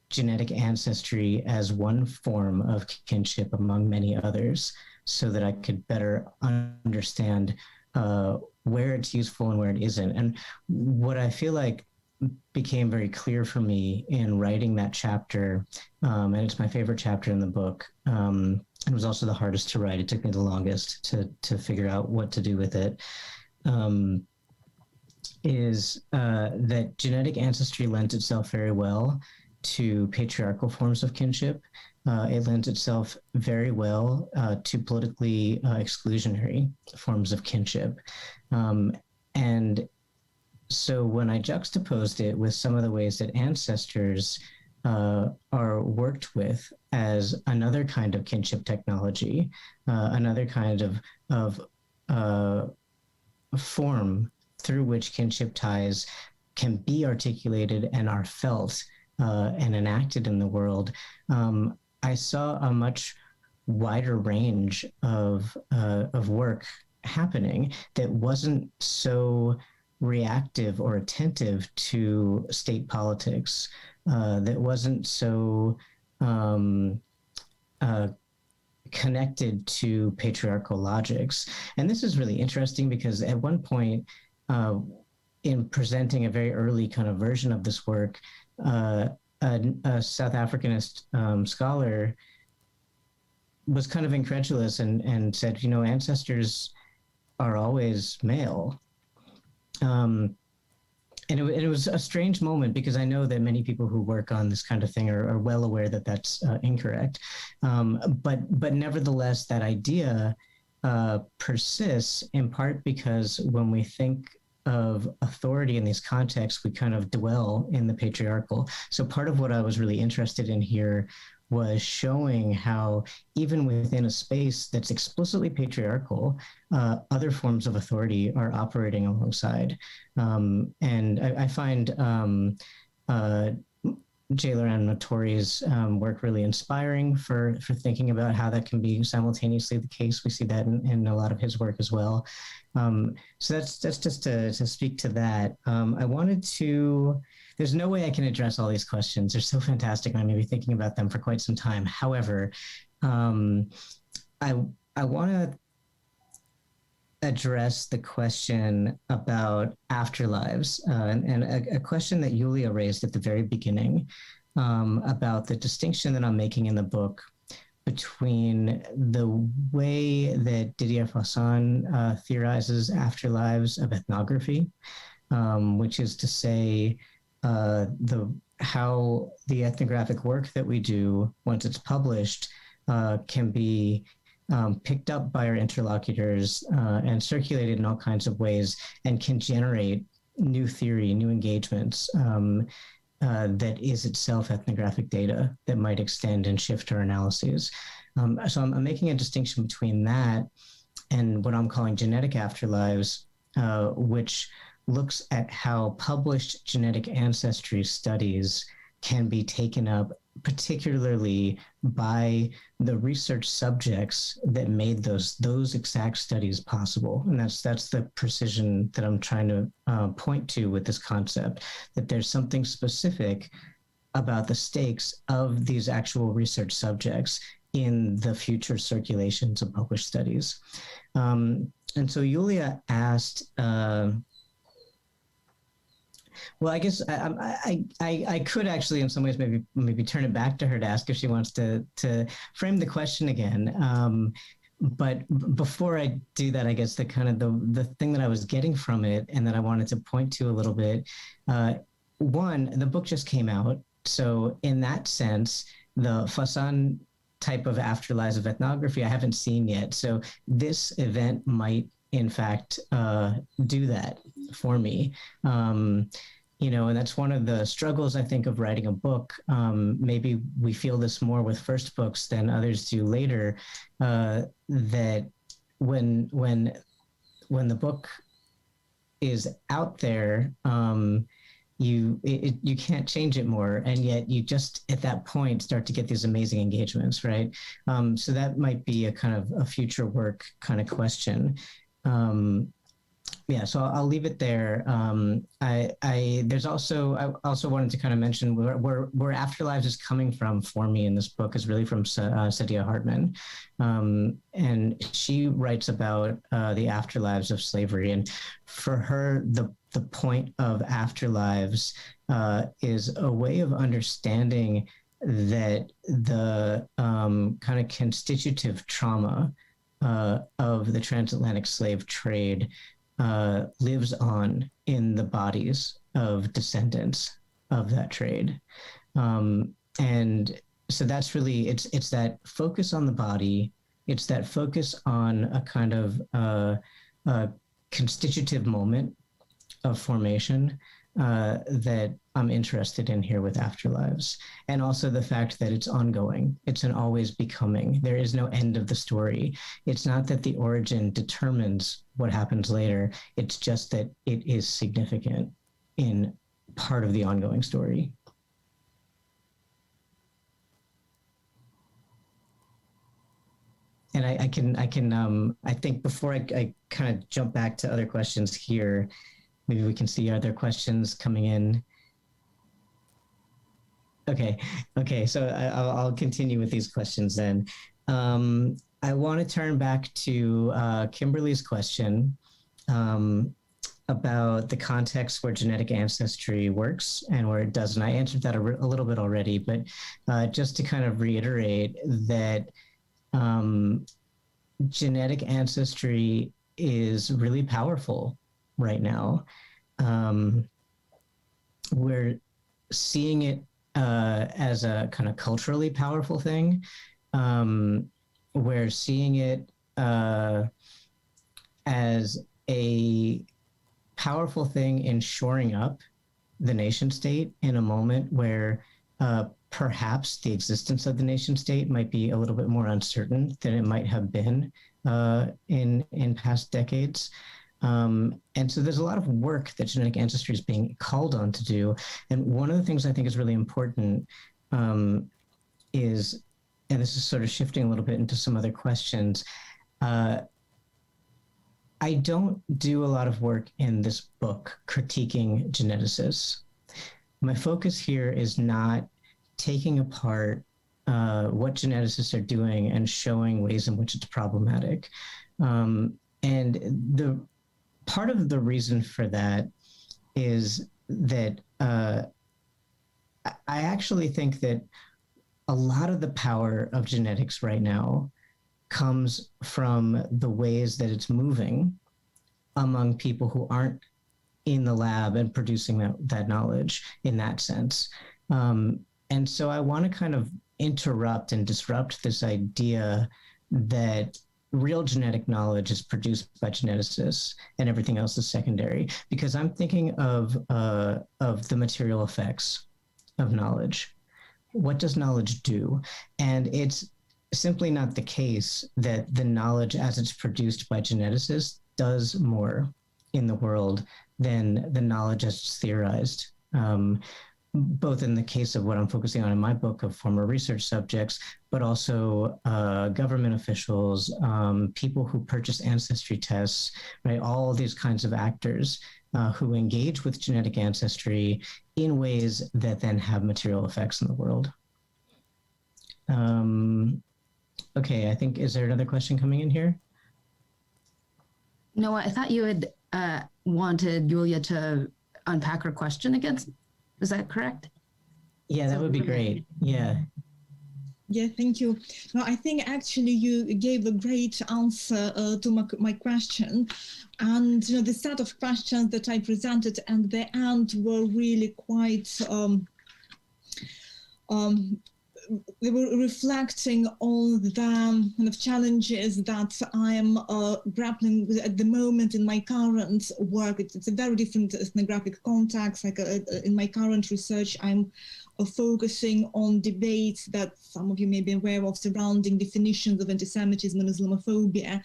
genetic ancestry as one form of kinship among many others, so that I could better understand where it's useful and where it isn't. And what I feel like became very clear for me in writing that chapter, and it's my favorite chapter in the book. It was also the hardest to write. It took me the longest to figure out what to do with it. Is that genetic ancestry lends itself very well to patriarchal forms of kinship. It lends itself very well to politically exclusionary forms of kinship. And so when I juxtaposed it with some of the ways that ancestors are worked with as another kind of kinship technology, another kind of form through which kinship ties can be articulated and are felt and enacted in the world, I saw a much wider range of work happening that wasn't so reactive or attentive to state politics, that wasn't so connected to patriarchal logics. And this is really interesting because at one point, in presenting a very early kind of version of this work, a South Africanist scholar was kind of incredulous and said, ancestors are always male. And it was a strange moment because I know that many people who work on this kind of thing are well aware that that's incorrect. But nevertheless, that idea persists in part because when we think of authority in these contexts, we kind of dwell in the patriarchal. So part of what I was really interested in here was showing how even within a space that's explicitly patriarchal, other forms of authority are operating alongside. And I find Jailer Notori's work really inspiring for thinking about how that can be simultaneously the case. We see that in a lot of his work as well. So that's just to speak to that. I wanted to, there's no way I can address all these questions. They're so fantastic and I may be thinking about them for quite some time. However, I want to address the question about afterlives and a question that Yulia raised at the very beginning about the distinction that I'm making in the book between the way that Didier Fasson theorizes afterlives of ethnography, which is to say how the ethnographic work that we do once it's published can be picked up by our interlocutors and circulated in all kinds of ways and can generate new theory, new engagements that is itself ethnographic data that might extend and shift our analyses. So I'm making a distinction between that and what I'm calling genetic afterlives, which looks at how published genetic ancestry studies can be taken up particularly by the research subjects that made those exact studies possible. And that's the precision that I'm trying to point to with this concept, that there's something specific about the stakes of these actual research subjects in the future circulations of published studies. And so Yulia asked, well, I guess I could actually, in some ways, maybe turn it back to her to ask if she wants to frame the question again. But before I do that, I guess the thing that I was getting from it and that I wanted to point to a little bit. One, the book just came out, so in that sense, the Fasson type of Afterlives of Ethnography I haven't seen yet. So this event might, in fact, do that for me. And that's one of the struggles, I think, of writing a book. Maybe we feel this more with first books than others do later, that when the book is out there, you can't change it more, and yet you just at that point start to get these amazing engagements, right? So that might be a kind of a future work kind of question. So I'll leave it there. I also wanted to kind of mention where Afterlives is coming from for me in this book is really from Saidiya Hartman, and she writes about the afterlives of slavery, and for her the point of afterlives is a way of understanding that the kind of constitutive trauma of the transatlantic slave trade lives on in the bodies of descendants of that trade. And so that's really, it's that focus on the body, it's that focus on a kind of a constitutive moment of formation that I'm interested in here with Afterlives. And also the fact that it's ongoing. It's an always becoming. There is no end of the story. It's not that the origin determines what happens later. It's just that it is significant in part of the ongoing story. And I think before I kind of jump back to other questions here, maybe we can see other questions coming in. Okay. So I'll continue with these questions then. I want to turn back to Kimberly's question about the context where genetic ancestry works and where it doesn't. I answered that a little bit already, but just to kind of reiterate that genetic ancestry is really powerful right now. We're seeing it as a kind of culturally powerful thing. We're seeing it as a powerful thing in shoring up the nation state in a moment where perhaps the existence of the nation state might be a little bit more uncertain than it might have been in past decades. And so there's a lot of work that genetic ancestry is being called on to do. And one of the things I think is really important is, and this is sort of shifting a little bit into some other questions, I don't do a lot of work in this book critiquing geneticists. My focus here is not taking apart what geneticists are doing and showing ways in which it's problematic. And the part of the reason for that is that I actually think that a lot of the power of genetics right now comes from the ways that it's moving among people who aren't in the lab and producing that knowledge in that sense. And so I want to kind of interrupt and disrupt this idea that real genetic knowledge is produced by geneticists and everything else is secondary, because I'm thinking of the material effects of knowledge. What does knowledge do? And it's simply not the case that the knowledge as it's produced by geneticists does more in the world than the knowledge as it's theorized. Both in the case of what I'm focusing on in my book of former research subjects, but also government officials, people who purchase ancestry tests, right? All these kinds of actors who engage with genetic ancestry in ways that then have material effects in the world. Okay, I think, is there another question coming in here? No, I thought you had wanted Julia to unpack her question again. Is that correct? Yeah, that would be great. Yeah. Yeah, thank you. No, I think actually you gave a great answer to my question. And the set of questions that I presented at the end were really quite, they were reflecting on the kind of challenges that I'm grappling with at the moment in my current work. It's a very different ethnographic context. Like in my current research, I'm focusing on debates that some of you may be aware of surrounding definitions of anti-Semitism and Islamophobia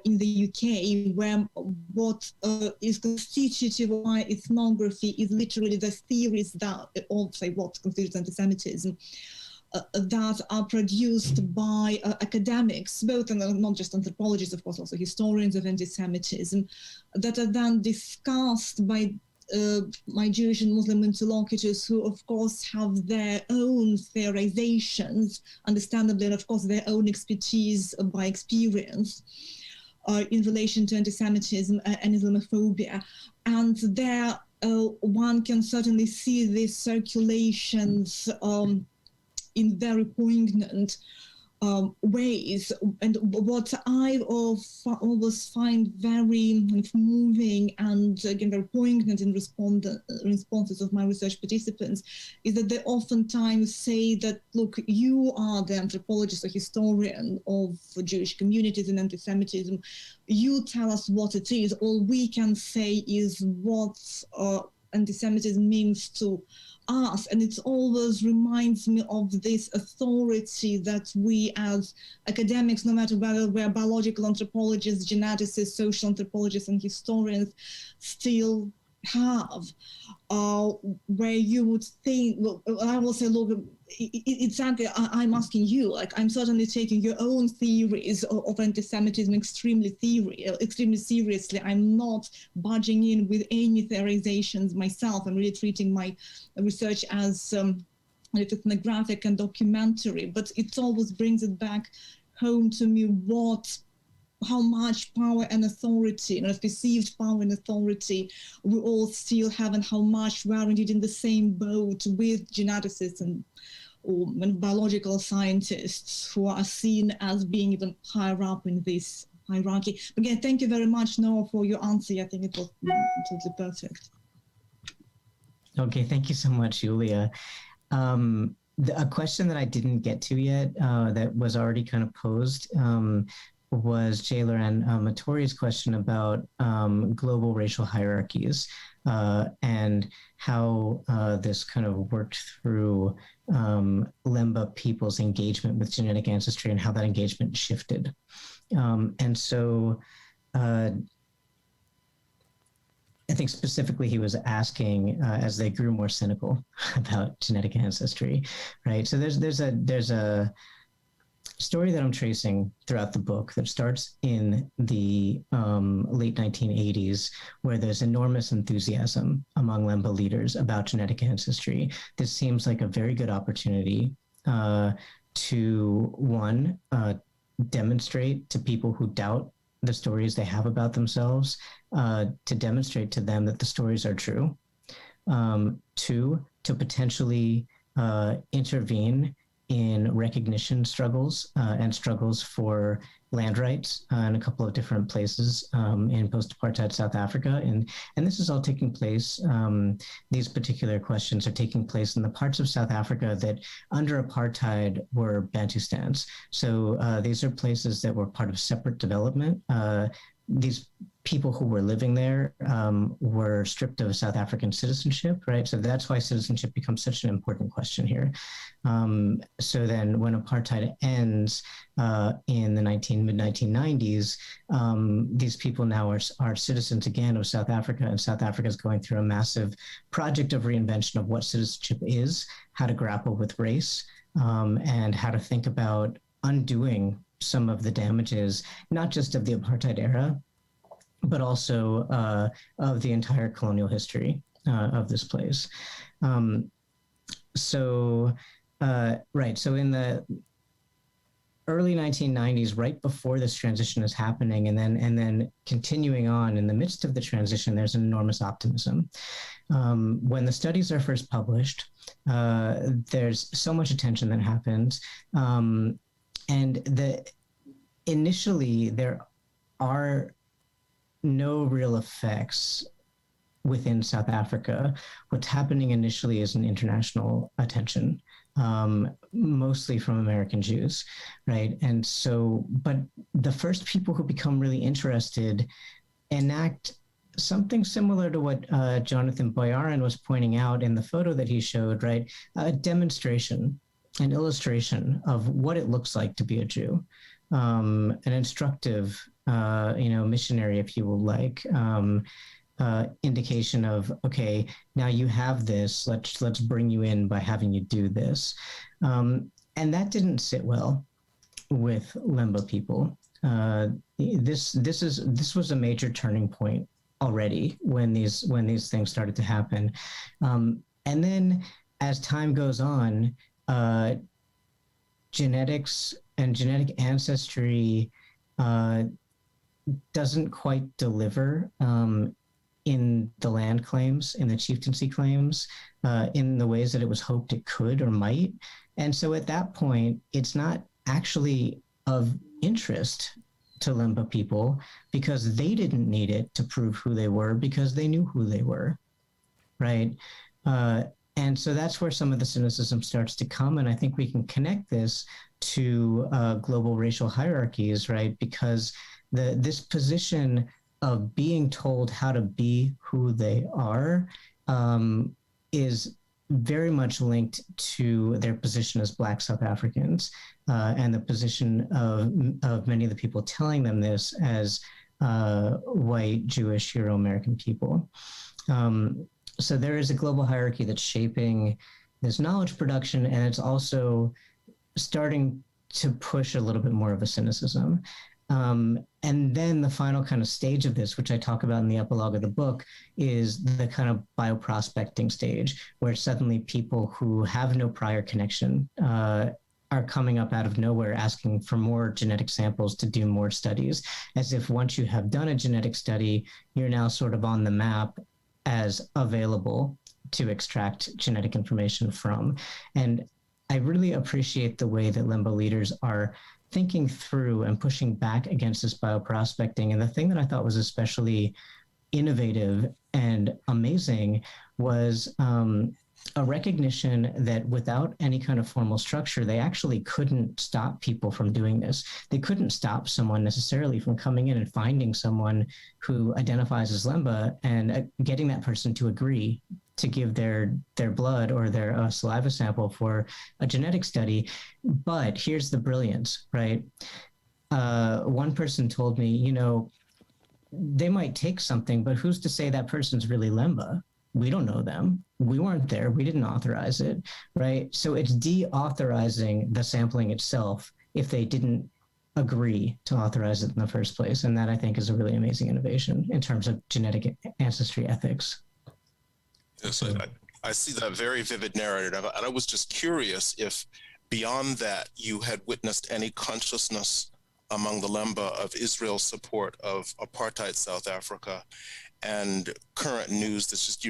in the UK, where what is constitutive of my ethnography is literally the theories that of, say, what constitutes anti-Semitism. that are produced by academics, both and not just anthropologists, of course, also historians of anti-Semitism, that are then discussed by my Jewish and Muslim interlocutors, who, of course, have their own theorizations, understandably, and of course, their own expertise by experience in relation to anti-Semitism and Islamophobia. And there, one can certainly see these circulations in very poignant ways. And what I always find very moving and again very poignant in responses of my research participants is that they oftentimes say that, look, you are the anthropologist or historian of Jewish communities and anti-Semitism. You tell us what it is. All we can say is what anti-Semitism means to us. And it always reminds me of this authority that we as academics, no matter whether we're biological anthropologists, geneticists, social anthropologists, and historians, still have, where you would think, well, I will say, look, exactly, I'm asking you, like, I'm certainly taking your own theories of anti-Semitism extremely seriously. I'm not budging in with any theorizations myself. I'm really treating my research as ethnographic and documentary, but it always brings it back home to me how much power and authority, perceived power and authority, we all still have, and how much we are indeed in the same boat with geneticists and biological scientists who are seen as being even higher up in this hierarchy. Again, thank you very much, Noah, for your answer. I think it was totally perfect. Okay, thank you so much, Julia. A question that I didn't get to yet that was already kind of posed was Jailer Matori's question about global racial hierarchies and how this kind of worked through Lemba people's engagement with genetic ancestry and how that engagement shifted. And so I think specifically he was asking as they grew more cynical about genetic ancestry, right? So there's a story that I'm tracing throughout the book that starts in the late 1980s, where there's enormous enthusiasm among Lemba leaders about genetic ancestry. This seems like a very good opportunity to, one, demonstrate to people who doubt the stories they have about themselves, to demonstrate to them that the stories are true. Two, to potentially intervene in recognition struggles and struggles for land rights in a couple of different places in post-apartheid South Africa. And this is all taking place, these particular questions are taking place in the parts of South Africa that under apartheid were Bantustans. So these are places that were part of separate development. These people who were living there were stripped of South African citizenship, right? So that's why citizenship becomes such an important question here. So then when apartheid ends in the mid-1990s, these people now are citizens again of South Africa, and South Africa is going through a massive project of reinvention of what citizenship is, how to grapple with race, and how to think about undoing some of the damages, not just of the apartheid era, but also of the entire colonial history of this place. So in the early 1990s, right before this transition is happening, and then continuing on in the midst of the transition, there's an enormous optimism. When the studies are first published, there's so much attention that happens. And initially, there are no real effects within South Africa. What's happening initially is an international attention, mostly from American Jews, right? And so, but the first people who become really interested enact something similar to what Jonathan Boyarin was pointing out in the photo that he showed, right? A demonstration, an illustration of what it looks like to be a Jew, an instructive, missionary, if you will, like, indication of, okay, now you have this, let's bring you in by having you do this. And that didn't sit well with Lemba people. This was a major turning point already when these things started to happen. And then as time goes on, genetics and genetic ancestry doesn't quite deliver in the land claims, in the chieftaincy claims, in the ways that it was hoped it could or might. And so at that point, it's not actually of interest to Lemba people because they didn't need it to prove who they were because they knew who they were, right? And so that's where some of the cynicism starts to come. And I think we can connect this to global racial hierarchies, right? Because this position of being told how to be who they are is very much linked to their position as Black South Africans and the position of many of the people telling them this as white, Jewish, Euro-American people. So there is a global hierarchy that's shaping this knowledge production, and it's also starting to push a little bit more of a cynicism. And then the final kind of stage of this, which I talk about in the epilogue of the book, is the kind of bioprospecting stage, where suddenly people who have no prior connection are coming up out of nowhere asking for more genetic samples to do more studies, as if once you have done a genetic study, you're now sort of on the map as available to extract genetic information from. And I really appreciate the way that Lemba leaders are thinking through and pushing back against this bioprospecting. And the thing that I thought was especially innovative and amazing was a recognition that without any kind of formal structure, they actually couldn't stop people from doing this. They couldn't stop someone necessarily from coming in and finding someone who identifies as Lemba and getting that person to agree to give their blood or their saliva sample for a genetic study. But here's the brilliance, right? One person told me, you know, they might take something, but who's to say that person's really Lemba? We don't know them. We weren't there. We didn't authorize it, right? So it's deauthorizing the sampling itself if they didn't agree to authorize it in the first place. And that, I think, is a really amazing innovation in terms of genetic ancestry ethics. Yes, I see that very vivid narrative. And I was just curious if beyond that, you had witnessed any consciousness among the Lemba of Israel's support of apartheid South Africa and current news that's just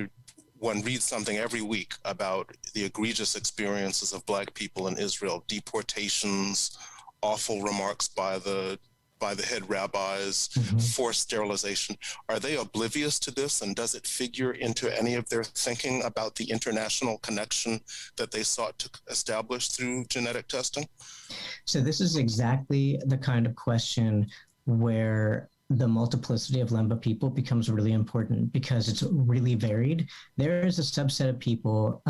one reads something every week about the egregious experiences of Black people in Israel, deportations, awful remarks by the head rabbis, forced sterilization. Are they oblivious to this, and does it figure into any of their thinking about the international connection that they sought to establish through genetic testing? So this is exactly the kind of question where the multiplicity of Lemba people becomes really important because it's really varied. There is a subset of people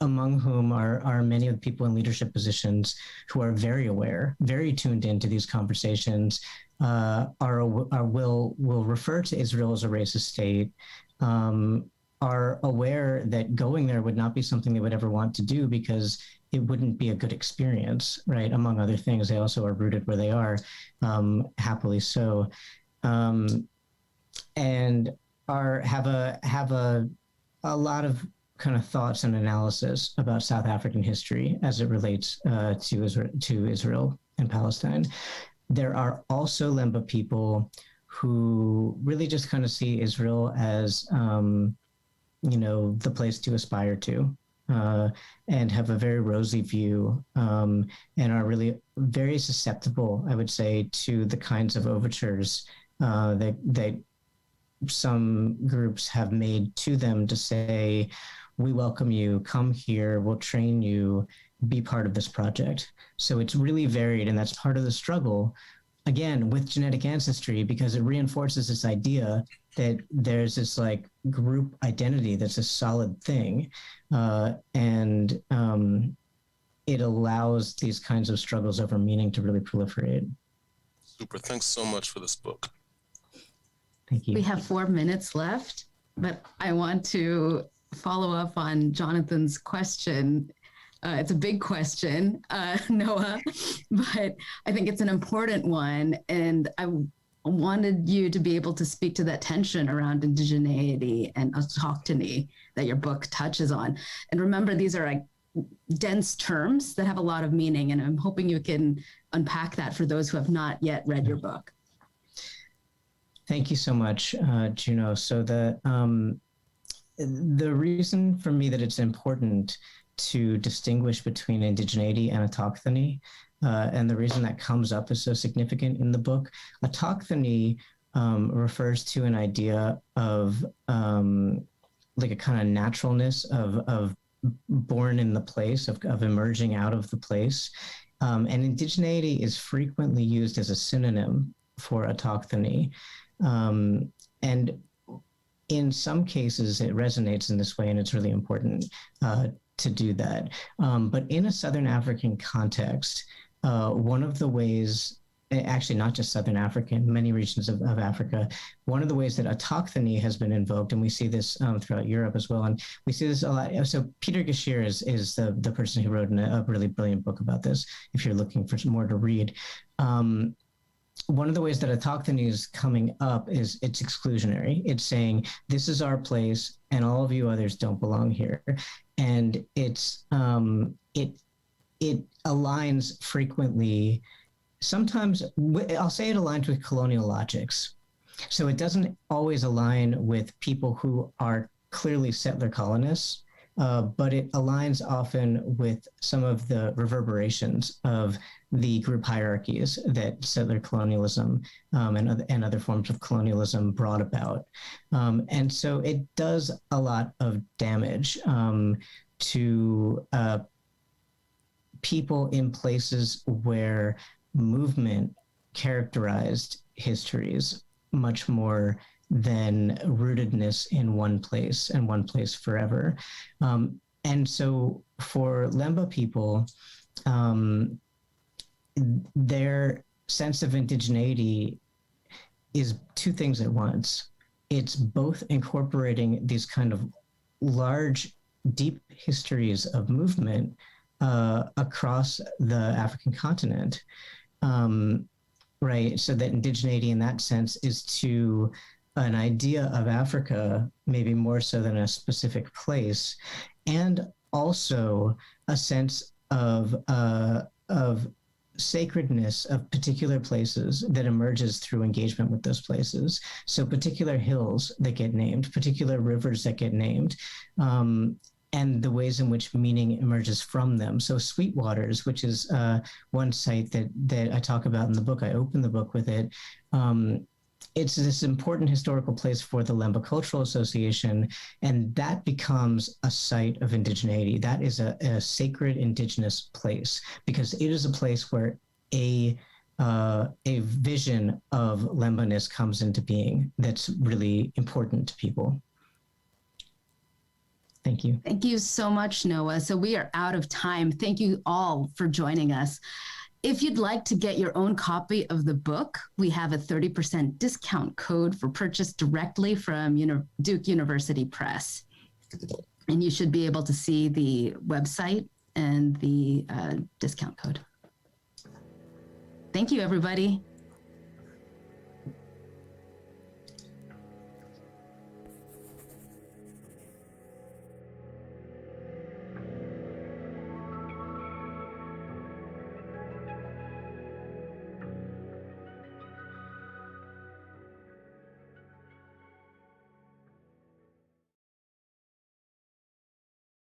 among whom are many of the people in leadership positions who are very aware, very tuned into these conversations, will refer to Israel as a racist state, are aware that going there would not be something they would ever want to do because it wouldn't be a good experience, right? Among other things, they also are rooted where they are, happily so, and have a lot of kind of thoughts and analysis about South African history as it relates to Israel and Palestine. There are also Lemba people who really just kind of see Israel as, the place to aspire to, and have a very rosy view, and are really very susceptible, I would say, to the kinds of overtures that some groups have made to them to say, we welcome you, come here, we'll train you, be part of this project. So it's really varied, and that's part of the struggle, again, with genetic ancestry, because it reinforces this idea that there's this like group identity that's a solid thing, and it allows these kinds of struggles over meaning to really proliferate. Super, thanks so much for this book. Thank you. We have 4 minutes left, but I want to follow up on Jonathan's question It's a big question, Noah, but I think it's an important one. And I wanted you to be able to speak to that tension around indigeneity and autochthony that your book touches on. And remember, these are like dense terms that have a lot of meaning. And I'm hoping you can unpack that for those who have not yet read your book. Thank you so much, Juno. So the reason for me that it's important to distinguish between indigeneity and autochthony, and the reason that comes up is so significant in the book, autochthony refers to an idea of like a kind of naturalness of born in the place, of emerging out of the place. And indigeneity is frequently used as a synonym for autochthony. And in some cases, it resonates in this way, and it's really important to do that. But in a Southern African context, one of the ways, actually not just Southern African, many regions of Africa, one of the ways that autochthony has been invoked, and we see this throughout Europe as well, and we see this a lot. So Peter Gashir is the person who wrote a really brilliant book about this, if you're looking for some more to read. One of the ways that autochthony is coming up is it's exclusionary. It's saying, this is our place and all of you others don't belong here. And it aligns frequently, sometimes, I'll say it aligns with colonial logics. So it doesn't always align with people who are clearly settler colonists, but it aligns often with some of the reverberations of the group hierarchies that settler colonialism and other forms of colonialism brought about. And so it does a lot of damage to people in places where movement characterized histories much more than rootedness in one place and one place forever. And so for Lemba people, their sense of indigeneity is two things at once. It's both incorporating these kind of large, deep histories of movement across the African continent, right? So that indigeneity in that sense is to an idea of Africa, maybe more so than a specific place, and also a sense of sacredness of particular places that emerges through engagement with those places. So particular hills that get named, particular rivers that get named, and the ways in which meaning emerges from them. So Sweetwaters, which is one site that I talk about in the book, I open the book with it. It's this important historical place for the Lemba Cultural Association, and that becomes a site of indigeneity. That is a sacred indigenous place, because it is a place where a vision of Lembaness comes into being that's really important to people. Thank you. Thank you so much, Noah. So we are out of time. Thank you all for joining us. If you'd like to get your own copy of the book, we have a 30% discount code for purchase directly from Duke University Press. And you should be able to see the website and the discount code. Thank you, everybody.